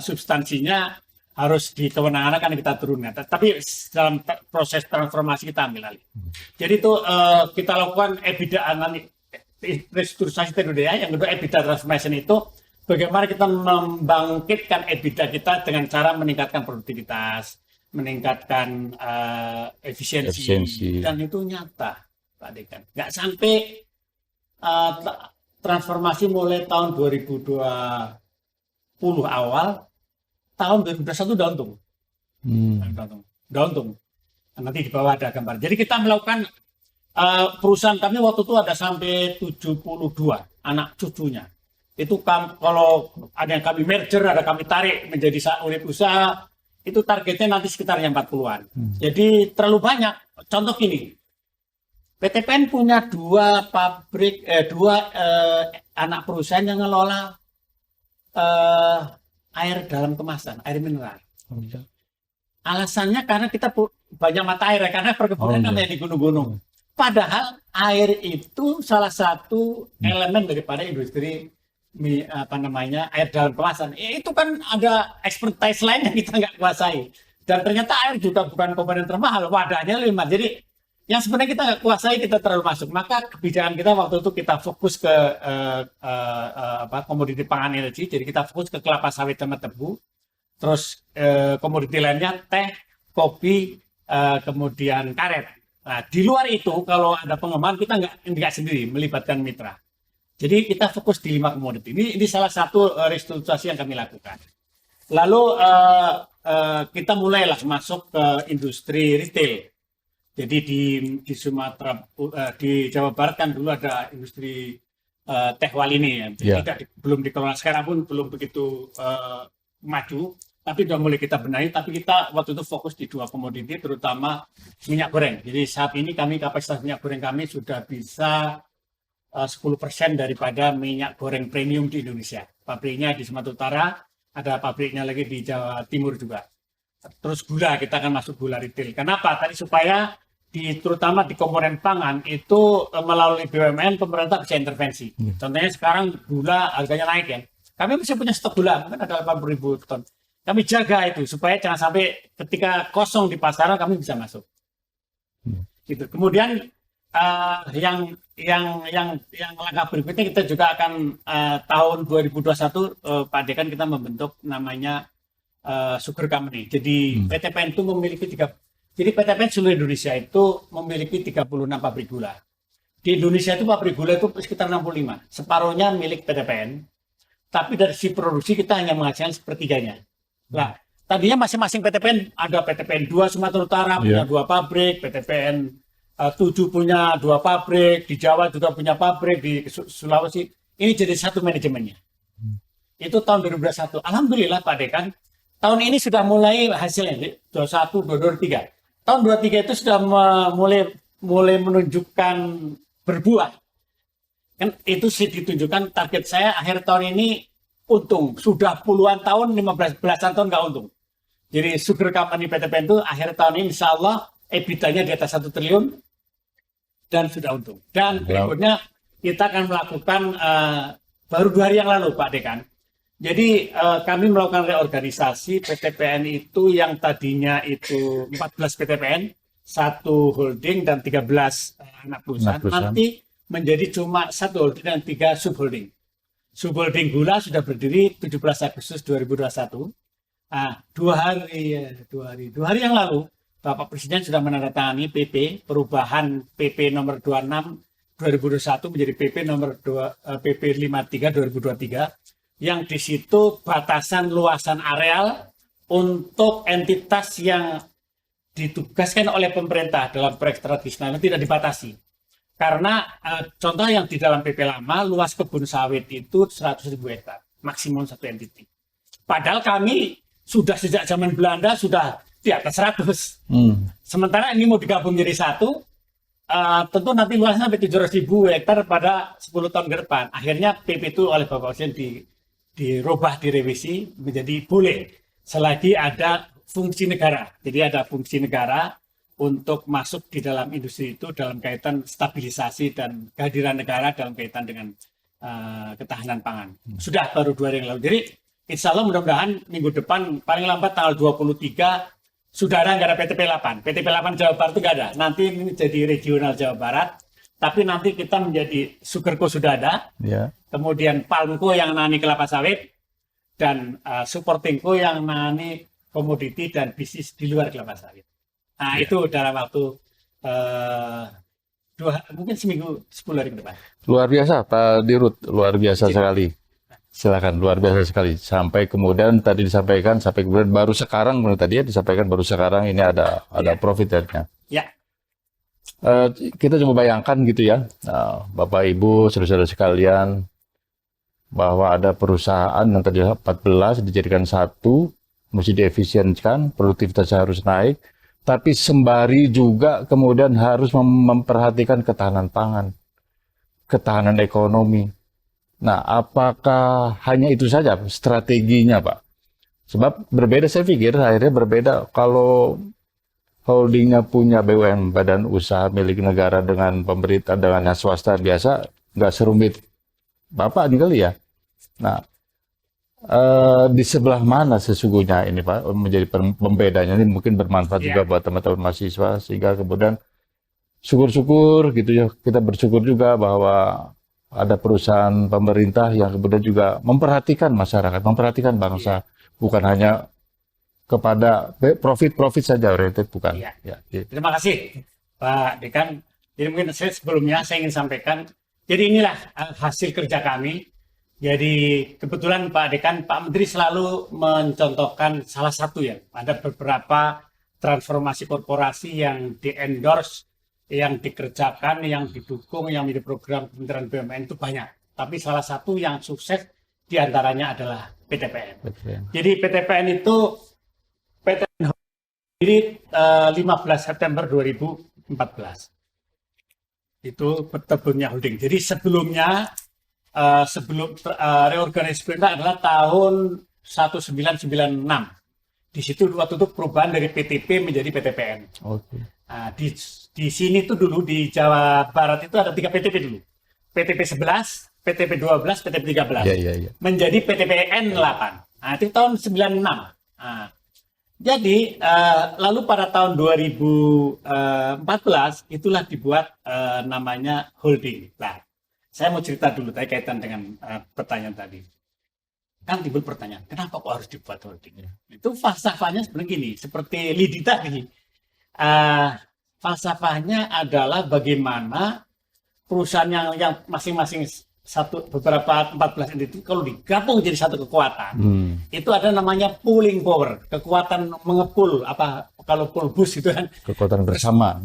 substansinya, harus di kewenangan kan kita turunkan. Tapi dalam proses transformasi kita ambil alih. Jadi itu kita lakukan EBITDA restrukturisasi tadi ya. Yang kedua EBITDA transformation itu bagaimana kita membangkitkan EBITDA kita dengan cara meningkatkan produktivitas, meningkatkan efisiensi, dan itu nyata, Pak Dekan. Nggak sampai transformasi mulai tahun 2020 awal, tahun 2021 udah untung. Udah untung. Nanti di bawah ada gambar. Jadi kita melakukan perusahaan kami waktu itu ada sampai 72 anak cucunya. Itu kalau ada yang kami merger, ada kami tarik menjadi unit usaha, itu targetnya nanti sekitarnya 40-an. Jadi terlalu banyak. Contoh gini, PTPN punya dua anak perusahaan yang ngelola air dalam kemasan, air mineral. Alasannya karena kita banyak mata air, karena perkebunan namanya di gunung-gunung. Padahal air itu salah satu elemen daripada industri air dalam kemasan. Itu kan ada expertise lain yang kita nggak kuasai. Dan ternyata air juga bukan komponen termahal, wadahnya lebih mahal. Jadi yang sebenarnya kita nggak kuasai, kita terlalu masuk. Maka kebijakan kita waktu itu kita fokus ke komoditi pangan energi. Jadi kita fokus ke kelapa sawit sama tebu. Terus komoditi lainnya teh, kopi, kemudian karet. Nah, di luar itu kalau ada pengembangan kita nggak sendiri, melibatkan mitra. Jadi kita fokus di 5 komoditi. Ini salah satu restrukturisasi yang kami lakukan. Lalu kita mulailah masuk ke industri retail. Jadi di Sumatera, di Jawa Barat kan dulu ada industri teh walini ya. Belum dikelola, sekarang pun belum begitu maju. Tapi sudah mulai kita benahi. Tapi kita waktu itu fokus di 2 komoditi, terutama minyak goreng. Jadi saat ini kapasitas minyak goreng kami sudah bisa 10% daripada minyak goreng premium di Indonesia. Pabriknya di Sumatera Utara, ada pabriknya lagi di Jawa Timur juga. Terus gula, kita akan masuk gula retail. Kenapa? Tadi supaya terutama di komponen pangan itu melalui BUMN pemerintah bisa intervensi. Contohnya sekarang gula harganya naik ya. Kami masih punya stok gula, mungkin ada 80.000 ton. Kami jaga itu supaya jangan sampai ketika kosong di pasaran kami bisa masuk. Gitu. Kemudian yang langkah berikutnya kita juga akan tahun 2021 Pak Dekan kita membentuk namanya Sugar Company. Jadi PTPN itu memiliki jadi PTPN seluruh Indonesia itu memiliki 36 pabrik gula. Di Indonesia itu pabrik gula itu sekitar 65. Separuhnya milik PTPN. Tapi dari sisi produksi kita hanya menghasilkan sepertiganya. Nah, tadinya masing-masing PTPN ada PTPN 2 Sumatera Utara punya 2 pabrik, PTPN 7 punya 2 pabrik, di Jawa juga punya pabrik, di Sulawesi. Ini jadi satu manajemennya. Itu tahun 2021. Alhamdulillah Pak Dekan, tahun ini sudah mulai hasilnya, 21, 22, 23. Tahun 23 itu sudah mulai menunjukkan berbuah. Kan itu sih ditunjukkan target saya akhir tahun ini untung. Sudah puluhan tahun, 15-belasan tahun nggak untung. Jadi Sugar Company PTPN itu akhir tahun ini insya Allah EBITDA-nya di atas 1 triliun dan sudah untung. Dan berikutnya kita akan melakukan baru 2 hari yang lalu Pak Dekan. Jadi kami melakukan reorganisasi PTPN itu yang tadinya itu 14 PTPN, 1 holding dan 13 anak perusahaan. Nanti menjadi cuma 1 holding dan 3 subholding. Subholding gula sudah berdiri 17 Agustus 2021. Nah, 2 hari yang lalu Bapak Presiden sudah menandatangani PP perubahan PP nomor 26 2021 menjadi PP nomor 53 2023 yang di situ batasan luasan areal untuk entitas yang ditugaskan oleh pemerintah dalam proyek strategis nasional tidak dibatasi. Karena contoh yang di dalam PP lama luas kebun sawit itu 100.000 hektar, maksimum satu entiti. Padahal kami sudah sejak zaman Belanda sudah di atas 100. Sementara ini mau digabung jadi satu, tentu nanti luasnya sampai 700.000 hektar pada 10 tahun ke depan. Akhirnya PP itu oleh Bapak Presiden dirubah, direvisi menjadi boleh selagi ada fungsi negara. Jadi ada fungsi negara untuk masuk di dalam industri itu dalam kaitan stabilisasi dan kehadiran negara dalam kaitan dengan ketahanan pangan. Sudah baru 2 hari yang lalu. Jadi insya Allah mudah-mudahan minggu depan paling lambat tanggal 23 sudah ada anggaran PTP 8. PTP 8 Jawa Barat itu nggak ada. Nanti ini jadi regional Jawa Barat. Tapi nanti kita menjadi Sugarco sudah ada. Ya. Kemudian Palmco yang nangani kelapa sawit. Dan Supportingco yang nangani komoditi dan bisnis di luar kelapa sawit. Nah itu dalam waktu mungkin seminggu 10 hari ke depan. Luar biasa Pak Dirut, luar biasa sekali. Silakan, luar biasa sekali. Sampai kemudian tadi disampaikan, sampai kemudian baru sekarang, menurut tadi ya disampaikan baru sekarang ini ada profiternya. Ya. Kita coba bayangkan gitu ya, Bapak Ibu, saudara-saudara sekalian, bahwa ada perusahaan yang tadi 14 dijadikan satu, mesti diefisienkan, produktivitasnya harus naik, tapi sembari juga kemudian harus memperhatikan ketahanan pangan, ketahanan ekonomi. Nah, apakah hanya itu saja strateginya, Pak? Sebab berbeda, saya pikir akhirnya berbeda kalau holdingnya punya BUMN, badan usaha milik negara, dengan pemerintah, dengan yang swasta biasa, nggak serumit Bapak ini kali ya. Nah, di sebelah mana sesungguhnya ini Pak menjadi pembedanya, ini mungkin bermanfaat juga buat teman-teman mahasiswa, sehingga kemudian syukur-syukur gitu ya, kita bersyukur juga bahwa ada perusahaan pemerintah yang kemudian juga memperhatikan masyarakat, memperhatikan bangsa, bukan hanya kepada profit saja oriented, bukan. Terima kasih Pak Dekan. Jadi mungkin sebelumnya saya ingin sampaikan, jadi inilah hasil kerja kami. Jadi kebetulan Pak Dekan, Pak Menteri selalu mencontohkan salah satu ya, ada beberapa transformasi korporasi yang di-endorse, yang dikerjakan, yang didukung, yang menjadi program Kementerian BUMN itu banyak. Tapi salah satu yang sukses diantaranya adalah PTPN. Jadi PTPN itu jadi 15 September 2014. Itu bertebungnya holding. Jadi sebelum reorganisasi adalah tahun 1996. Di situ waktu itu perubahan dari PTP menjadi PTPN. Nah, di sini tuh dulu di Jawa Barat itu ada 3 PTP dulu. PTP 11, PTP 12, PTP 13. Menjadi PTPN 8. Nah, itu tahun 96. Nah, jadi lalu pada tahun 2014 itulah dibuat namanya holding. Nah, saya mau cerita dulu tadi kaitan dengan pertanyaan tadi. Kan timbul pertanyaan, kenapa kok harus dibuat holding? Itu falsafahnya sebenarnya gini, seperti Lidi tadi. Falsafahnya adalah bagaimana perusahaan yang masing-masing beberapa 14 entiti kalau digabung jadi satu kekuatan, itu ada namanya pooling power, kekuatan mengepul, kalau pool bus itu kan kekuatan bersama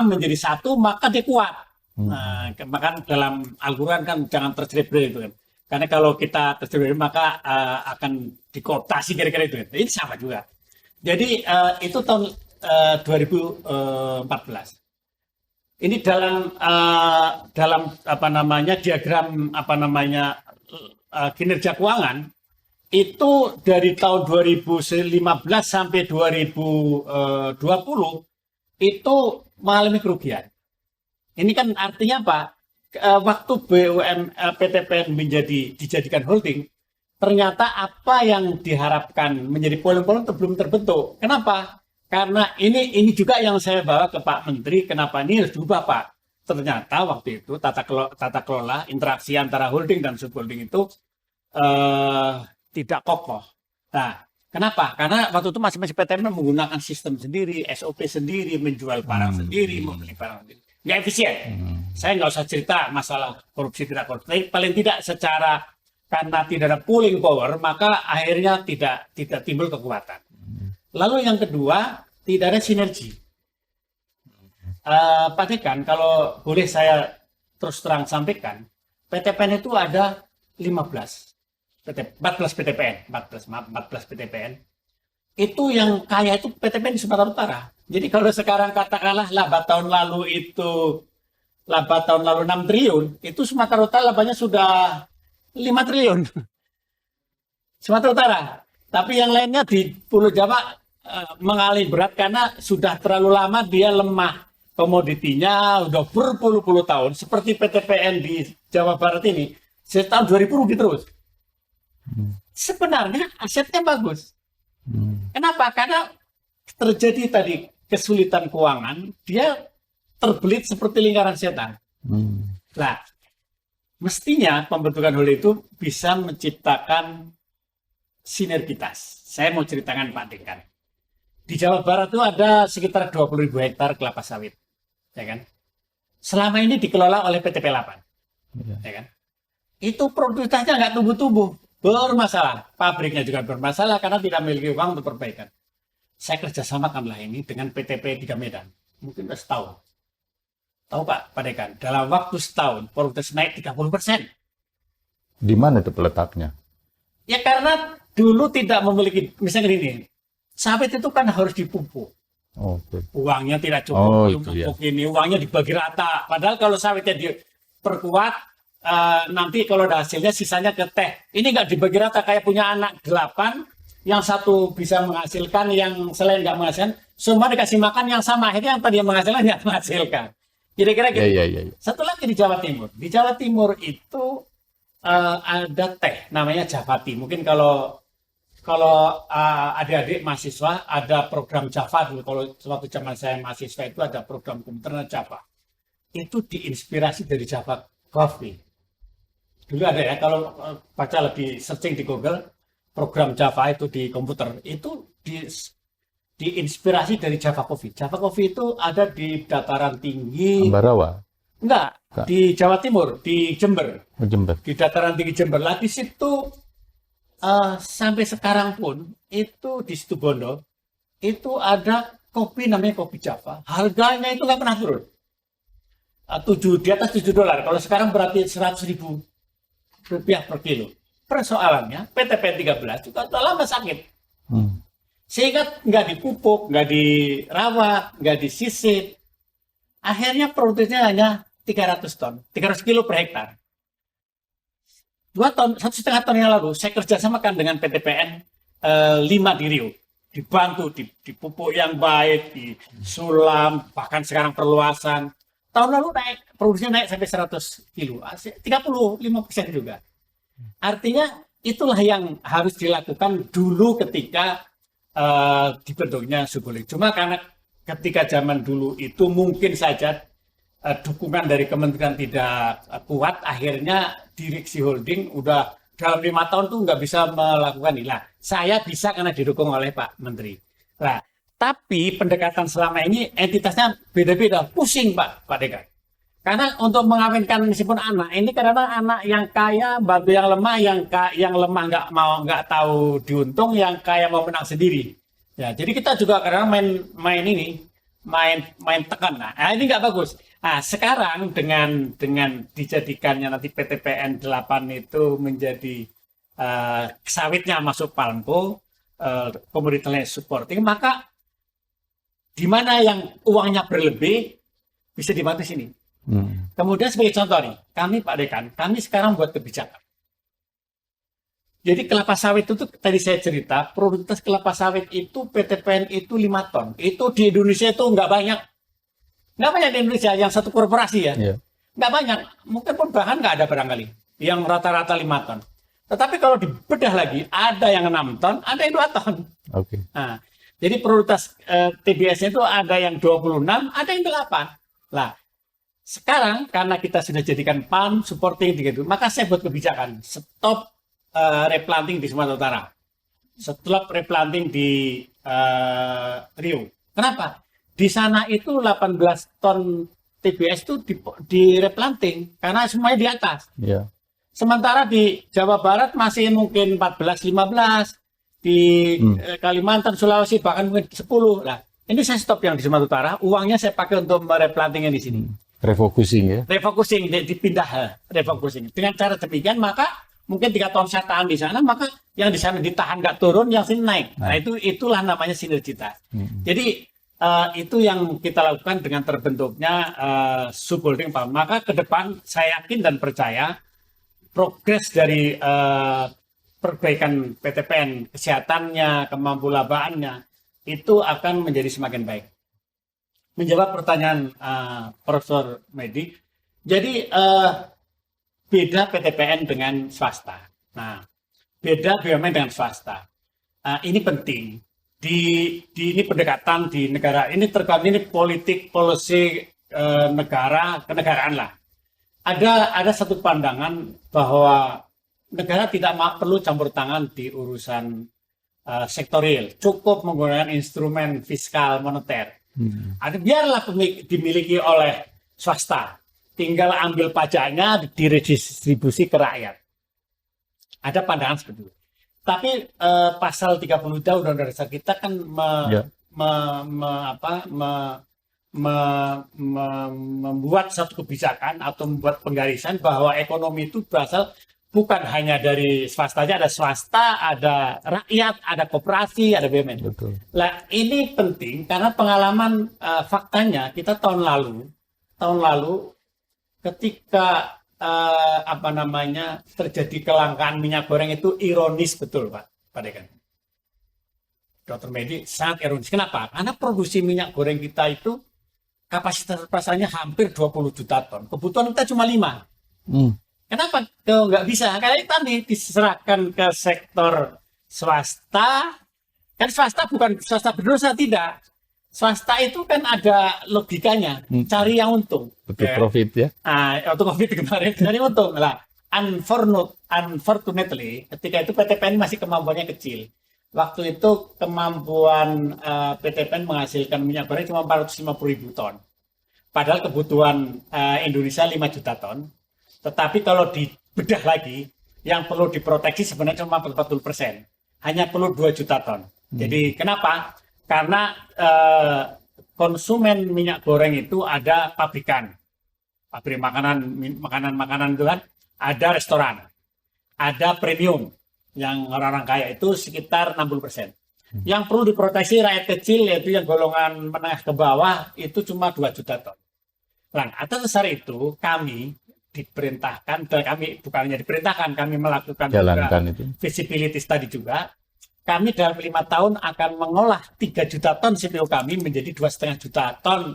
menjadi satu, maka dia kuat. Nah, maka dalam Al-Quran kan jangan tercerai-berai itu kan. Karena kalau kita tercerai maka akan dikooptasi kira-kira itu. Ini sama juga. Jadi itu tahun 2014. Ini dalam diagram kinerja keuangan itu dari tahun 2015 sampai 2020 itu mengalami kerugian. Ini kan artinya apa? Waktu PTPN dijadikan holding, ternyata apa yang diharapkan menjadi polling-polling belum terbentuk. Kenapa? Karena ini juga yang saya bawa ke Pak Menteri, kenapa ini harus diubah Pak? Ternyata waktu itu tata kelola interaksi antara holding dan subholding itu tidak kokoh. Nah, kenapa? Karena waktu itu masing-masing PTPN menggunakan sistem sendiri, SOP sendiri, menjual barang sendiri, membeli barang sendiri. nggak efisien. Saya nggak usah cerita masalah korupsi tidak korupsi, tapi paling tidak secara karena tidak ada pooling power, maka akhirnya tidak timbul kekuatan. Lalu yang kedua, tidak ada sinergi. Pak Dekan, kalau boleh saya terus terang sampaikan, PTPN itu ada 14 PTPN, 14 PTPN. Itu yang kaya itu PTPN di Sumatera Utara. Jadi kalau sekarang katakanlah laba tahun lalu 6 triliun, itu Sumatera Utara labanya sudah 5 triliun. Sumatera Utara. Tapi yang lainnya di Pulau Jawa mengalih berat karena sudah terlalu lama dia lemah. Komoditinya udah berpuluh-puluh tahun. Seperti PTPN di Jawa Barat ini, sejak tahun 2000 rugi terus. Sebenarnya asetnya bagus. Kenapa? Karena terjadi tadi kesulitan keuangan, dia terbelit seperti lingkaran setan. Nah, mestinya pembentukan holding itu bisa menciptakan sinergitas. Saya mau ceritakan Pak Dekan. Di Jawa Barat itu ada sekitar 20.000 hektar kelapa sawit, ya kan? Selama ini dikelola oleh PT P8, ya kan? Itu produktivitasnya nggak tumbuh-tumbuh, bermasalah. Pabriknya juga bermasalah karena tidak memiliki uang untuk perbaikan. Saya kerjasamakanlah ini dengan PTP 3 Medan, mungkin sudah setahun. Tahu Pak Dekan, dalam waktu setahun produktivitas naik 30%. Di mana itu letaknya? Ya karena dulu tidak memiliki, misalnya gini, sawit itu kan harus dipupuk. Uangnya tidak cukup untuk pupuk ini, uangnya dibagi rata. Padahal kalau sawitnya diperkuat, nanti kalau ada hasilnya sisanya ke teh. Ini nggak dibagi rata, kayak punya anak 8, yang satu bisa menghasilkan, yang selain nggak menghasilkan, semua dikasih makan yang sama. Akhirnya yang tadi yang menghasilkan nggak menghasilkan. Kira-kira gitu. Satu lagi di Jawa Timur. Di Jawa Timur itu ada teh, namanya Javati. Mungkin kalau adik-adik mahasiswa ada program Java dulu. Kalau waktu zaman saya mahasiswa itu ada program komputer Java. Itu diinspirasi dari Java Coffee. Dulu ada ya, kalau baca lebih searching di Google, program Java itu di komputer itu diinspirasi dari Java Coffee. Java Coffee itu ada di dataran tinggi. Ambarawa? Enggak, di Jawa Timur, di Jember. Jember. Di dataran tinggi Jember. Lah di situ sampai sekarang pun itu di Situbondo itu ada kopi namanya kopi Java. Harganya itu nggak pernah turun. Di atas $7. Kalau sekarang berarti 100.000 rupiah per kilo. Persoalannya PTP 13 juga sudah lama sakit. Sehingga nggak dipupuk, nggak dirawat, nggak disisir. Akhirnya produknya hanya 300 ton, 300 kilo per hektar. 1,5 ton yang lalu, saya kerjasamakan dengan PTPN 5 di Riau. Dibantu, dipupuk yang baik, disulam, bahkan sekarang perluasan. Tahun lalu produksinya naik sampai 100 kilo, 35% juga. Artinya itulah yang harus dilakukan dulu ketika dibentuknya Subholding. Cuma karena ketika zaman dulu itu mungkin saja dukungan dari kementerian tidak kuat, akhirnya direksi holding udah dalam 5 tahun tuh nggak bisa melakukan ini. Nah, saya bisa karena didukung oleh Pak Menteri. Nah, tapi pendekatan selama ini entitasnya beda-beda, pusing Pak Dekan. Karena untuk mengawinkan meskipun anak, ini karena anak yang kaya bantu yang lemah, yang lemah nggak tahu diuntung, yang kaya mau menang sendiri. Ya, jadi kita juga kadang main tekan. Nah, ini nggak bagus. Nah, sekarang dengan dijadikannya nanti PTPN 8 itu menjadi sawitnya masuk Palmco, komoditasnya supporting, maka di mana yang uangnya berlebih bisa dibantu sini. Kemudian sebagai contoh nih, kami Pak Dekan, kami sekarang buat kebijakan. Jadi kelapa sawit itu tadi saya cerita, produktivitas kelapa sawit itu PTPN itu 5 ton. Itu di Indonesia itu nggak banyak. Nggak banyak di Indonesia, yang satu korporasi ya. Nggak banyak, mungkin pun bahkan nggak ada barangkali. Yang rata-rata 5 ton. Tetapi kalau dibedah lagi, ada yang 6 ton, ada yang 2 ton. Nah, jadi produktivitas TBS-nya itu ada yang 26, ada yang 8. Lah, sekarang karena kita sudah jadikan PAN, supporting gitu, maka saya buat kebijakan, stop replanting di Sumatera Utara. Stop replanting di Riau. Kenapa? Di sana itu 18 ton TBS itu di replanting karena semuanya di atas. Ya. Sementara di Jawa Barat masih mungkin 14, 15, di Kalimantan, Sulawesi bahkan mungkin 10. Lah, ini saya stop yang di Sumatera Utara, uangnya saya pakai untuk mereplantingnya di sini. Refocusing ya. Refocusing, dipindah, refocusing. Dengan cara demikian maka mungkin 3 tahun saya tahan di sana, maka yang di sana ditahan nggak turun, yang sini naik. Nah, itulah namanya sinergitas. Jadi itu yang kita lakukan dengan terbentuknya subholding farm. Maka ke depan saya yakin dan percaya progres dari perbaikan PTPN, kesehatannya, kemampuan labaannya itu akan menjadi semakin baik. Menjawab pertanyaan Profesor Medi, jadi beda PTPN dengan swasta. Nah, beda BUMN dengan swasta. Ini penting. Ini pendekatan di negara ini terkait ini politik policy negara kenegaraan lah. Ada satu pandangan bahwa negara tidak perlu campur tangan di urusan sektorial, cukup menggunakan instrumen fiskal moneter. Biarlah dimiliki oleh swasta, tinggal ambil pajaknya diredistribusi ke rakyat. Ada pandangan seperti itu. Tapi pasal 30 Undang-Undang Dasar kita kan membuat satu kebijakan atau membuat penggarisan bahwa ekonomi itu berasal bukan hanya dari swasta aja, ada swasta, ada rakyat, ada koperasi, ada BUMN. Betul. Nah, ini penting karena pengalaman faktanya kita tahun lalu ketika terjadi kelangkaan minyak goreng itu ironis betul Pak Dekan. Dr. Medi sangat ironis. Kenapa? Karena produksi minyak goreng kita itu kapasitas pasarnya hampir 20 juta ton. Kebutuhan kita cuma 5. Kenapa? Nggak bisa. Karena itu tadi diserahkan ke sektor swasta. Kan swasta bukan swasta berdosa, tidak. Swasta itu kan ada logikanya, cari yang untung. Betul, profit ya. Untuk profit kemarin cari untung. Lah, unfortunately, ketika itu PTPN masih kemampuannya kecil. Waktu itu kemampuan PTPN menghasilkan minyak goreng cuma 450.000 ton. Padahal kebutuhan Indonesia 5 juta ton. Tetapi kalau dibedah lagi, yang perlu diproteksi sebenarnya cuma 40%. Hanya perlu 2 juta ton. Jadi kenapa? Karena konsumen minyak goreng itu ada pabrik makanan itu kan, ada restoran, ada premium yang orang-orang kaya itu sekitar 60%. Yang perlu diproteksi rakyat kecil yaitu yang golongan menengah ke bawah itu cuma 2 juta ton. Nah, atas dasar itu kami diperintahkan, dan kami bukan hanya diperintahkan, kami melakukan jalankan itu visibility study juga. Kami dalam 5 tahun akan mengolah 3 juta ton CPO kami menjadi 2,5 juta ton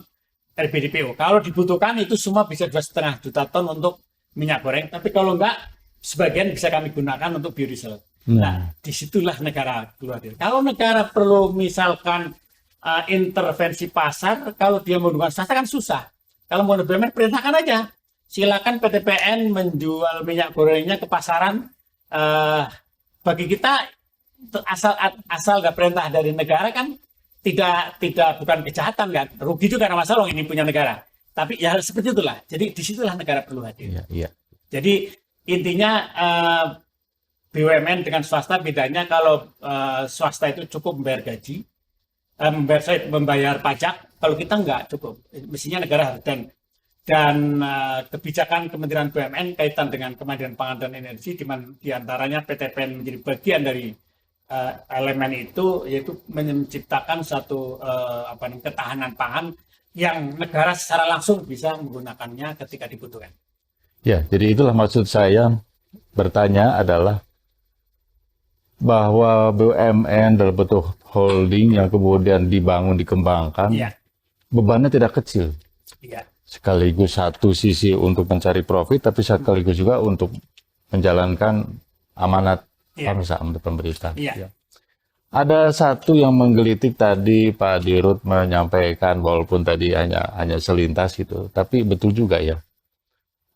RBDPO. Kalau dibutuhkan itu semua bisa 2,5 juta ton untuk minyak goreng. Tapi kalau enggak, sebagian bisa kami gunakan untuk biodiesel. Nah, disitulah negara keluar. Kalau negara perlu misalkan intervensi pasar, kalau dia menggunakan swasta kan susah. Kalau mau BUMN perintahkan aja. Silakan PTPN menjual minyak gorengnya ke pasaran. Bagi kita asal nggak perintah dari negara kan tidak bukan kejahatan kan, rugi juga karena masalah ini punya negara. Tapi ya seperti itulah. Jadi disitulah negara perlu hadir. Iya. Jadi intinya BUMN dengan swasta bedanya kalau swasta itu cukup membayar gaji, membayar pajak. Kalau kita nggak cukup, mestinya negara harus dan kebijakan Kementerian BUMN kaitan dengan Kemandirian Pangan dan Energi, di antaranya PTPN menjadi bagian dari elemen itu, yaitu menciptakan satu ketahanan pangan yang negara secara langsung bisa menggunakannya ketika dibutuhkan. Ya, jadi itulah maksud saya bertanya adalah bahwa BUMN dalam bentuk holding yang kemudian dibangun, dikembangkan, bebannya tidak kecil. Sekaligus satu sisi untuk mencari profit, tapi sekaligus juga untuk menjalankan amanat bangsa untuk pemerintah. Ada satu yang menggelitik tadi Pak Dirut menyampaikan, walaupun tadi hanya selintas gitu, tapi betul juga ya.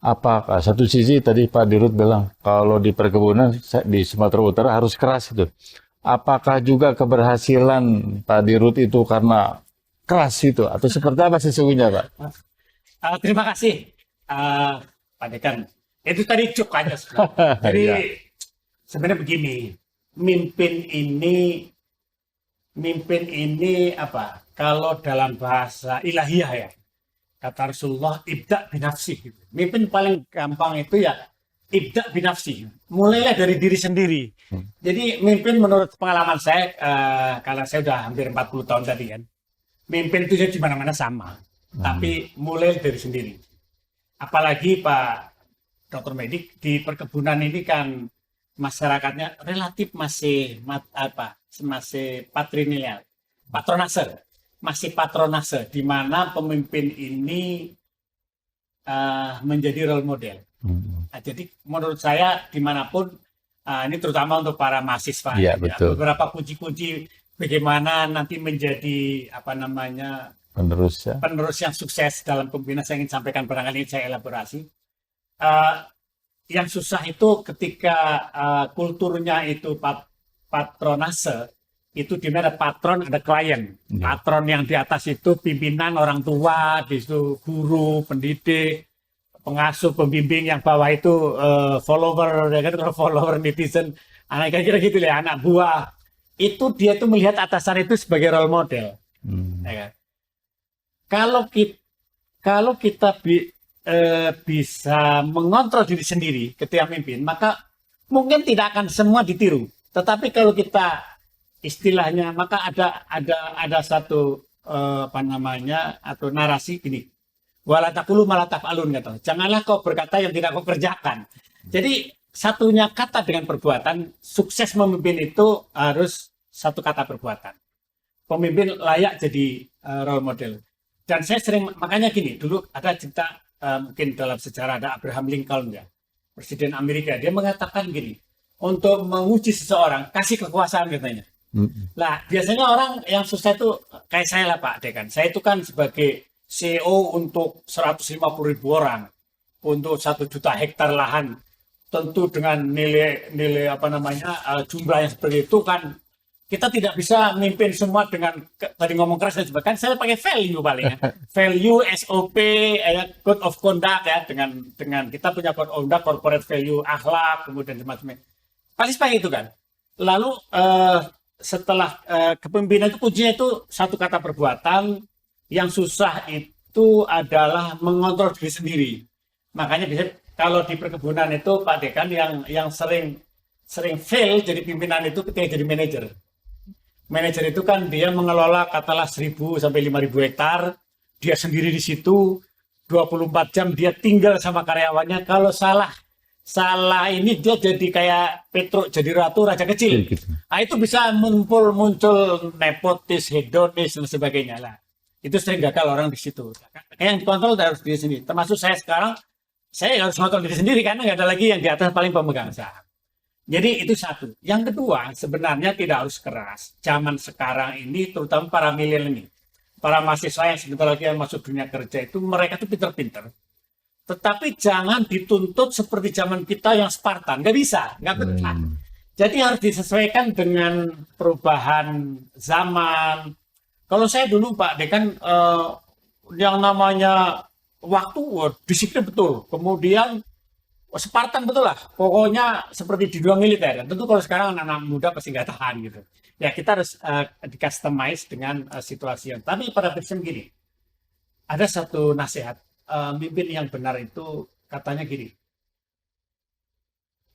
Apakah satu sisi tadi Pak Dirut bilang kalau di perkebunan di Sumatera Utara harus keras itu. Apakah juga keberhasilan Pak Dirut itu karena keras itu atau seperti apa sesungguhnya Pak? Terima kasih, Pak Dekan. Itu tadi cuk aja sebenarnya. Jadi Iya. sebenarnya begini, mimpin ini apa? Kalau dalam bahasa ilahiyah ya, kata Rasulullah, ibda binafsih. Gitu. Mimpin paling gampang itu ya ibda binafsih. Mulailah dari diri sendiri. Jadi mimpin menurut pengalaman saya, karena saya udah hampir 40 tahun tadi kan, mimpin itu di mana-mana sama. Tapi mulai dari sendiri. Apalagi Pak Dokter Medik, di perkebunan ini kan masyarakatnya relatif masih patrilineal, masih patronase, di mana pemimpin ini menjadi role model. Nah, jadi menurut saya dimanapun, ini terutama untuk para mahasiswa, Iya, ya, betul. beberapa kunci-kunci bagaimana nanti menjadi Penerus ya. penerus yang sukses dalam kepemimpinan. Saya ingin sampaikan barangkali saya elaborasi. Eh, yang susah itu ketika kulturnya itu patronase, itu di mana ada patron, ada klien. Iya. Patron yang di atas itu pimpinan, orang tua, di situ guru, pendidik, pengasuh, pembimbing, yang bawah itu follower, ya kan, kalau follower netizen, anak kira-kira gitu ya, anak buah. Itu dia tuh melihat atasan itu sebagai role model. Ya kan? Kalau kita bisa mengontrol diri sendiri ketika memimpin, maka mungkin tidak akan semua ditiru. Tetapi kalau kita istilahnya, maka ada satu atau narasi ini. Wala taqulu ma la taf'alun, kata. Janganlah kau berkata yang tidak kau kerjakan. Jadi satunya kata dengan perbuatan. Sukses memimpin itu harus satu kata perbuatan. Pemimpin layak jadi role model. Dan saya sering, makanya gini, dulu ada cerita, mungkin dalam sejarah ada Abraham Lincoln ya, Presiden Amerika. Dia mengatakan gini, untuk menguji seseorang, kasih kekuasaan katanya. Lah, biasanya orang yang susah itu kayak saya lah Pak Dekan. Saya itu kan sebagai CEO untuk 150.000 orang, untuk 1 juta hektar lahan. Tentu dengan nilai jumlah yang seperti itu kan, kita tidak bisa memimpin semua dengan tadi ngomong keras dan sebagainya. Saya pakai value paling ya. Value, SOP, code of conduct ya, dengan kita punya code of conduct, corporate value, akhlak, kemudian semacamnya. Pasti seperti itu kan. Lalu setelah kepemimpinan itu kuncinya itu satu kata perbuatan. Yang susah itu adalah mengontrol diri sendiri. Makanya bisa kalau di perkebunan itu Pak Dekan yang sering fail jadi pimpinan itu ketika jadi manajer. Manajer itu kan dia mengelola katalah 1.000 sampai 5.000 hektar, dia sendiri di situ 24 jam dia tinggal sama karyawannya. Kalau salah ini dia jadi kayak Petruk, jadi ratu raja kecil. Nah, itu bisa muncul nepotis, hedonis dan sebagainya lah. Itu sering gagal orang di situ. Yang dikontrol harus diri sendiri. Termasuk saya sekarang, saya harus kontrol diri sendiri karena nggak ada lagi yang di atas paling pemegang saham. Jadi itu satu. Yang kedua, sebenarnya tidak harus keras. Zaman sekarang ini, terutama para milenial ini, para mahasiswa yang sebentar lagi yang masuk dunia kerja itu, mereka itu pinter-pinter. Tetapi jangan dituntut seperti zaman kita yang Spartan. Nggak bisa, nggak benar. Jadi harus disesuaikan dengan perubahan zaman. Kalau saya dulu Pak Dekan, yang namanya waktu, disiplin betul. Kemudian Spartan betul lah, pokoknya seperti di dunia militer. Tentu kalau sekarang anak-anak muda pasti nggak tahan gitu. Ya kita harus di-customize dengan situasi. Tapi pada prinsip gini, ada satu nasihat, mimpin yang benar itu katanya gini,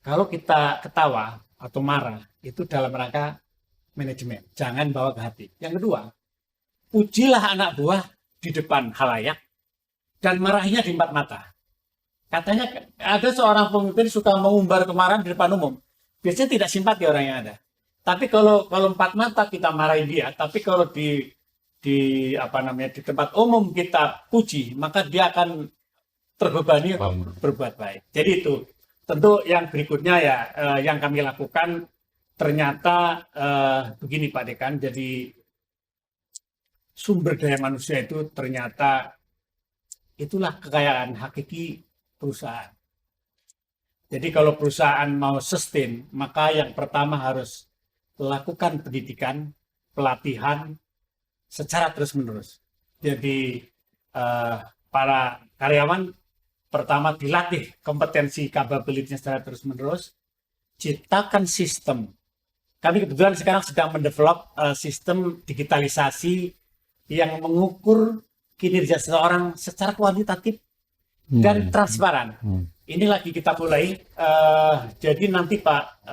kalau kita ketawa atau marah, itu dalam rangka manajemen, jangan bawa ke hati. Yang kedua, pujilah anak buah di depan halayak, dan marahnya di empat mata. Katanya ada seorang pemimpin suka mengumbar kemarahan di depan umum. Biasanya tidak simpati orang yang ada. Tapi kalau empat mata kita marahin dia, tapi kalau di tempat umum kita puji, maka dia akan terbebani berbuat baik. Jadi itu tentu yang berikutnya ya yang kami lakukan ternyata begini Pak Dekan. Jadi sumber daya manusia itu ternyata itulah kekayaan hakiki perusahaan. Jadi kalau perusahaan mau sustain, maka yang pertama harus lakukan pendidikan, pelatihan secara terus-menerus. Jadi para karyawan pertama dilatih kompetensi capability-nya secara terus-menerus, ciptakan sistem. Kami kebetulan sekarang sedang mendevelop sistem digitalisasi yang mengukur kinerja seseorang secara kuantitatif dan transparan. Ini lagi kita mulai. Jadi nanti Pak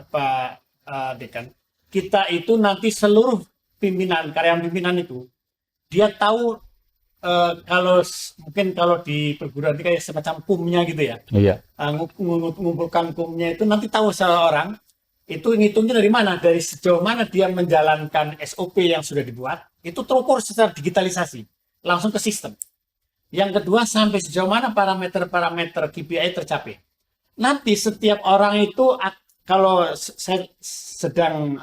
Dekan, kita itu nanti seluruh pimpinan, karyawan pimpinan itu, dia tahu mungkin kalau di perguruan tinggi kayak semacam kumnya gitu ya. Iya. Mengumpulkan kumnya itu nanti tahu seseorang itu ngitungnya dari mana, dari sejauh mana dia menjalankan SOP yang sudah dibuat, itu terukur secara digitalisasi, langsung ke sistem. Yang kedua, sampai sejauh mana parameter-parameter KPI tercapai. Nanti setiap orang itu, kalau saya sedang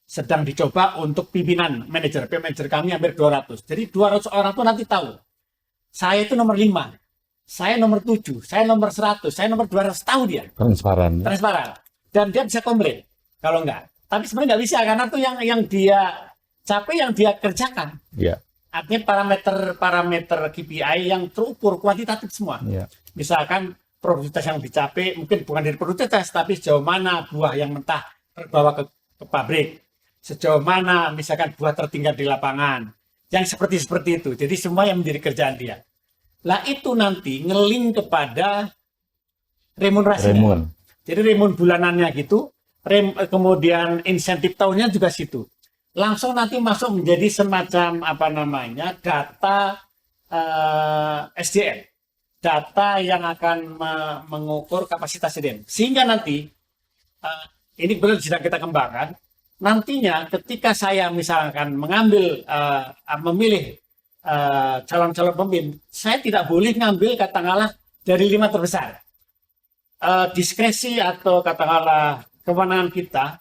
sedang dicoba untuk pimpinan manajer kami hampir 200. Jadi 200 orang itu nanti tahu, saya itu nomor 5. Saya nomor 7, saya nomor 100, saya nomor 200, tahu dia. Transparan. Dan dia bisa komplain kalau enggak. Tapi sebenarnya nggak bisa, karena itu yang dia capai, yang dia kerjakan. Iya. Artinya parameter KPI yang terukur kuantitatif semua. Iya. Misalkan produktivitas yang dicapai, mungkin bukan dari produktivitas, tapi sejauh mana buah yang mentah terbawa ke pabrik. Sejauh mana misalkan buah tertinggal di lapangan. Yang seperti itu. Jadi semua yang menjadi kerjaan dia. Lah itu nanti ngeling kepada remunerasinya. Jadi remun bulanannya gitu, kemudian insentif tahunnya juga situ. Langsung nanti masuk menjadi semacam data SDM. Data yang akan mengukur kapasitas SDM. Sehingga nanti, ini benar sedang kita kembangkan, nantinya ketika saya misalkan memilih calon-calon pemimpin, saya tidak boleh ngambil katakanlah dari 5 terbesar. Diskresi atau katakanlah kewenangan kita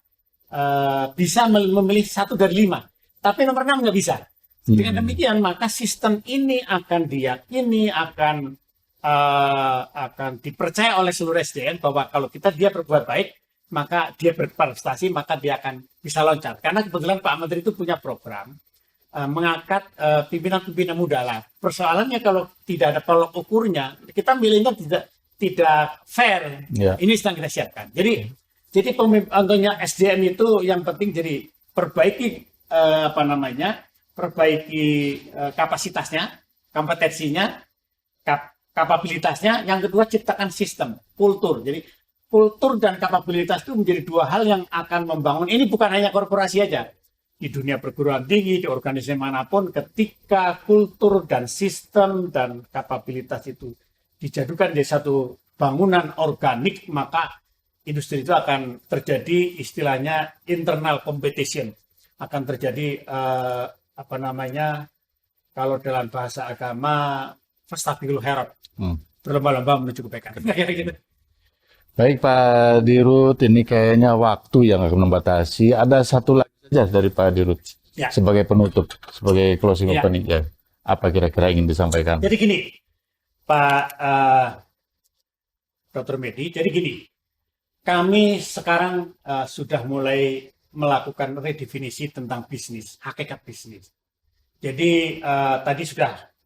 bisa memilih 1 dari 5, tapi nomor 6 nggak bisa. Dengan demikian maka sistem ini akan diyakini, akan dipercaya oleh seluruh SDM bahwa kalau dia berbuat baik, maka dia berprestasi, maka dia akan bisa loncat. Karena kebetulan Pak Menteri itu punya program mengangkat pimpinan-pimpinan muda lah. Persoalannya kalau tidak ada tolok ukurnya, kita milihnya tidak fair. Yeah. Ini sedang kita siapkan. Jadi contohnya SDM itu yang penting jadi perbaiki kapasitasnya, kompetensinya, kapabilitasnya. Yang kedua ciptakan sistem, kultur. Jadi kultur dan kapabilitas itu menjadi 2 hal yang akan membangun. Ini bukan hanya korporasi aja. Di dunia perguruan tinggi, di organisasi manapun, ketika kultur dan sistem dan kapabilitas itu dijadikan dari satu bangunan organik, maka industri itu akan terjadi istilahnya internal competition. Akan terjadi kalau dalam bahasa agama fastabiqul khairat. Berlomba-lomba menuju kebaikan. Gitu. Baik Pak Dirut, ini kayaknya waktu yang akan membatasi. Ada satu lagi saja dari Pak Dirut ya, sebagai penutup, sebagai closing opening ya. Apa kira-kira ingin disampaikan? Jadi gini, Pak Dr. Medi, jadi gini, kami sekarang sudah mulai melakukan redefinisi tentang bisnis, hakikat bisnis. Jadi tadi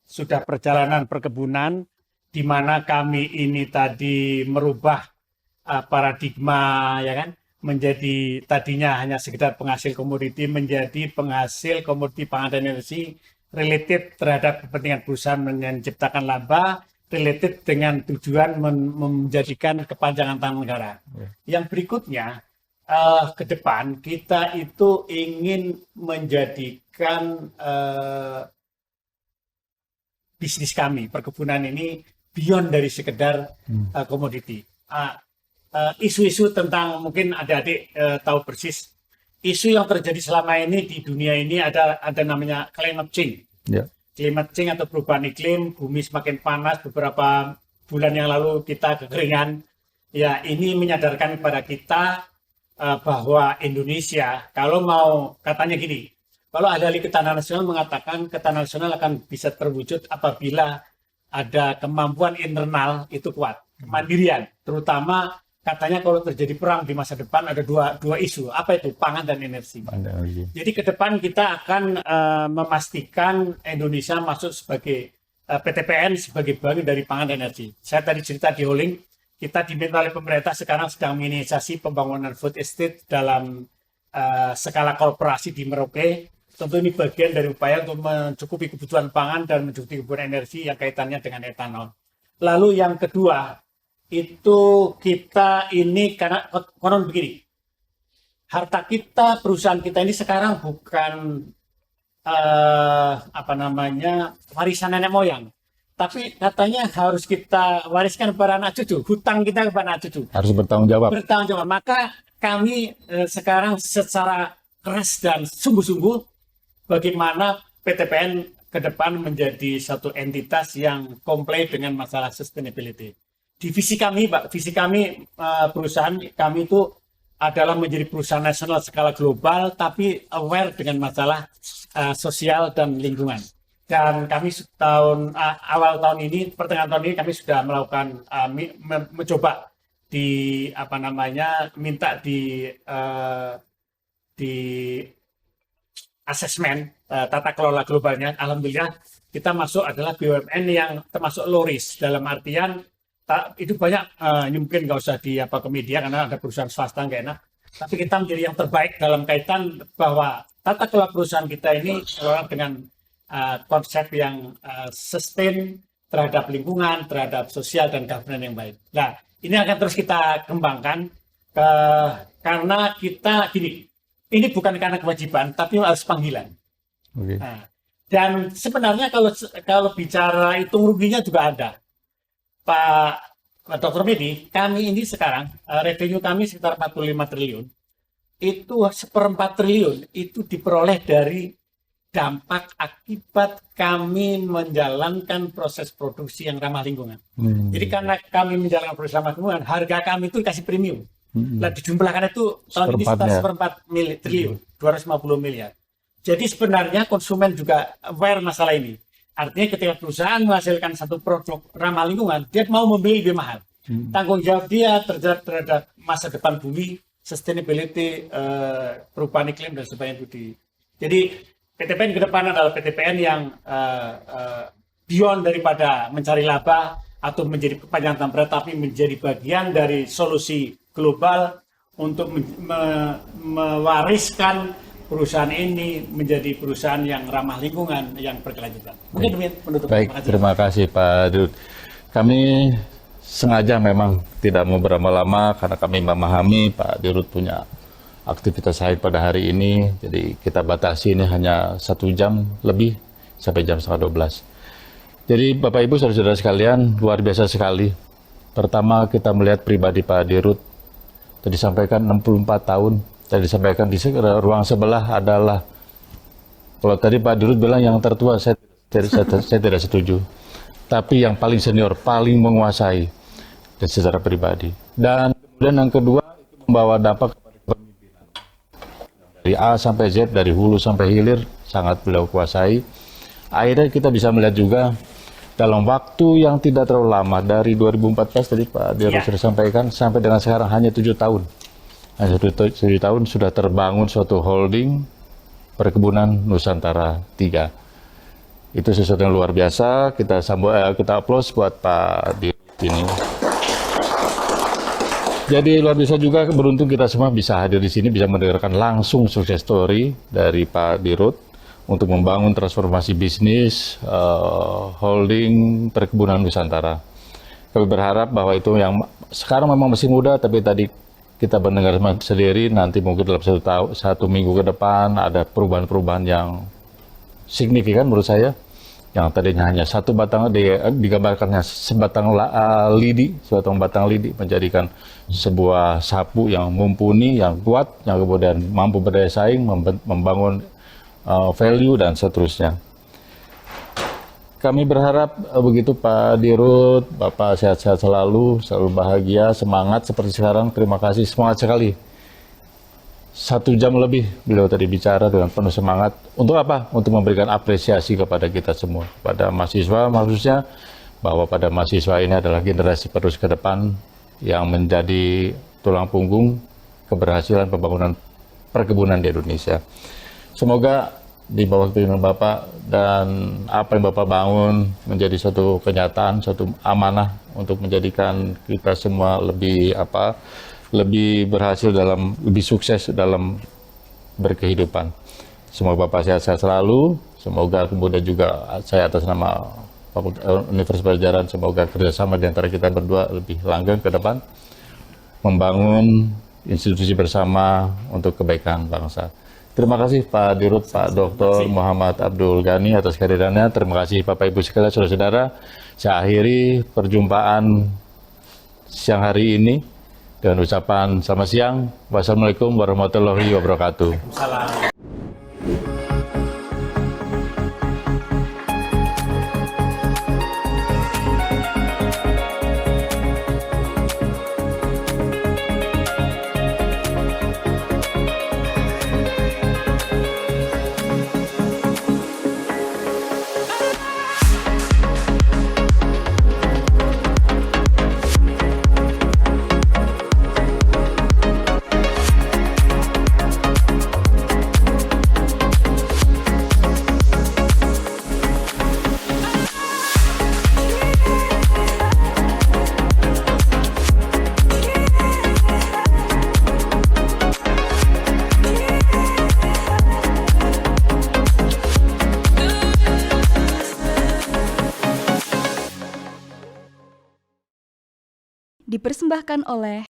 sudah perjalanan perkebunan, di mana kami ini tadi merubah paradigma, ya kan, menjadi tadinya hanya sekedar penghasil komoditi menjadi penghasil komoditi pangan dan energi related terhadap kepentingan perusahaan menciptakan laba, related dengan tujuan menjadikan kepanjangan tangan negara. Yang berikutnya ke depan kita itu ingin menjadikan bisnis kami perkebunan ini beyond dari sekedar komoditi. Isu-isu tentang, mungkin adik-adik tahu persis, isu yang terjadi selama ini di dunia ini ada namanya climate change. Climate change atau perubahan iklim, bumi semakin panas, beberapa bulan yang lalu kita kekeringan. Ya, ini menyadarkan kepada kita bahwa Indonesia, kalau mau, katanya gini, kalau ahli ketahanan nasional mengatakan ketahanan nasional akan bisa terwujud apabila ada kemampuan internal itu kuat, kemandirian, terutama katanya kalau terjadi perang di masa depan ada dua isu, apa itu? Pangan dan energi. Jadi ke depan kita akan memastikan Indonesia masuk sebagai PTPN sebagai bagian dari pangan dan energi. Saya tadi cerita di Holding, kita diminta oleh pemerintah sekarang sedang menginisiasi pembangunan food estate dalam skala korporasi di Merauke. Tentu ini bagian dari upaya untuk mencukupi kebutuhan pangan dan mencukupi kebutuhan energi yang kaitannya dengan etanol. Lalu yang kedua, itu kita ini karena konon begini, harta kita, perusahaan kita ini sekarang bukan warisan nenek moyang, tapi katanya harus kita wariskan kepada anak cucu, hutang kita kepada anak cucu. Harus bertanggung jawab. Bertanggung jawab. Maka kami sekarang secara keras dan sungguh-sungguh bagaimana PTPN ke depan menjadi satu entitas yang komplain dengan masalah sustainability. Di visi kami, Pak, perusahaan kami itu adalah menjadi perusahaan nasional skala global, tapi aware dengan masalah sosial dan lingkungan. Dan kami awal tahun ini, pertengahan tahun ini kami sudah melakukan mencoba minta di asesmen tata kelola globalnya. Alhamdulillah kita masuk adalah BUMN yang termasuk low risk, dalam artian itu banyak ini mungkin nggak usah ke media karena ada perusahaan swasta nggak enak, tapi kita menjadi yang terbaik dalam kaitan bahwa tata kelola perusahaan kita ini kelola dengan konsep yang sustain terhadap lingkungan, terhadap sosial dan governance yang baik. Nah, ini akan terus kita kembangkan karena kita gini, ini bukan karena kewajiban, tapi harus panggilan. Okay. Nah, dan sebenarnya kalau bicara hitung ruginya juga ada. Pak Dr. Medi, kami ini sekarang revenue kami sekitar 45 triliun. Itu 1/4 triliun itu diperoleh dari dampak akibat kami menjalankan proses produksi yang ramah lingkungan. Jadi karena kami menjalankan proses ramah lingkungan, harga kami itu dikasih premium. Nah, dijumlahkan itu tahun ini sekitar 1/4 triliun, 250 miliar. Jadi sebenarnya konsumen juga aware masalah ini. Artinya ketika perusahaan menghasilkan satu produk ramah lingkungan, dia mau membeli lebih mahal. Tanggung jawab dia terhadap masa depan bumi, sustainability, perubahan iklim dan sebagainya itu. Jadi PTPN ke depan adalah PTPN yang beyond daripada mencari laba atau menjadi kepanjangan tangan berat, tapi menjadi bagian dari solusi global untuk mewariskan perusahaan ini menjadi perusahaan yang ramah lingkungan, yang berkelanjutan. Mungkin demikian penutup. Baik, terima kasih Pak Dirut. Kami sengaja memang tidak mau berlama-lama karena kami memahami Pak Dirut punya aktivitas lain pada hari ini, jadi kita batasi ini hanya 1 jam lebih sampai jam 11:30. Jadi Bapak Ibu saudara-saudara sekalian, luar biasa sekali. Pertama kita melihat pribadi Pak Dirut, tadi disampaikan 64 tahun, tadi disampaikan di ruang sebelah adalah, kalau tadi Pak Dirut bilang yang tertua, saya tidak setuju. Tapi yang paling senior, paling menguasai dan secara pribadi. Dan kemudian yang kedua, itu membawa dampak dari A sampai Z, dari hulu sampai hilir, sangat beliau kuasai. Akhirnya kita bisa melihat juga dalam waktu yang tidak terlalu lama, dari 2014 tadi Pak Dirut sudah sampaikan, sampai dengan sekarang hanya 7 tahun. Hanya 7 tahun sudah terbangun suatu holding perkebunan Nusantara 3. Itu sesuatu yang luar biasa, kita aplaus buat Pak Dirut ini. Jadi luar biasa juga, beruntung kita semua bisa hadir di sini, bisa mendengarkan langsung sukses story dari Pak Dirut untuk membangun transformasi bisnis holding perkebunan Nusantara. Kami berharap bahwa itu yang sekarang memang masih muda, tapi tadi kita mendengar sendiri, nanti mungkin dalam satu minggu ke depan ada perubahan-perubahan yang signifikan menurut saya. Yang tadinya hanya satu batang, digambarkannya sebatang batang lidi menjadikan sebuah sapu yang mumpuni, yang kuat, yang kemudian mampu berdaya saing, membangun value dan seterusnya. Kami berharap begitu Pak Dirut, Bapak sehat-sehat selalu bahagia, semangat seperti sekarang. Terima kasih, semangat sekali. 1 jam lebih beliau tadi bicara dengan penuh semangat. Untuk apa? Untuk memberikan apresiasi kepada kita semua, pada mahasiswa, maksudnya bahwa pada mahasiswa ini adalah generasi penerus ke depan yang menjadi tulang punggung keberhasilan pembangunan perkebunan di Indonesia. Semoga di bawah kepemimpinan Bapak dan apa yang Bapak bangun menjadi suatu kenyataan, suatu amanah untuk menjadikan kita semua lebih berhasil lebih sukses dalam berkehidupan. Semoga Bapak sehat-sehat selalu. Semoga kemudian juga saya atas nama Universitas Pajajaran, semoga kerjasama di antara kita berdua lebih langgeng ke depan, membangun institusi bersama untuk kebaikan bangsa. Terima kasih Pak Dirut, Pak Dr. Muhammad Abdul Ghani atas kehadirannya. Terima kasih Bapak Ibu sekalian, saudara-saudara. Saya akhiri perjumpaan siang hari ini dengan ucapan selamat siang. Wassalamualaikum warahmatullahi wabarakatuh. Salam. Dipersembahkan oleh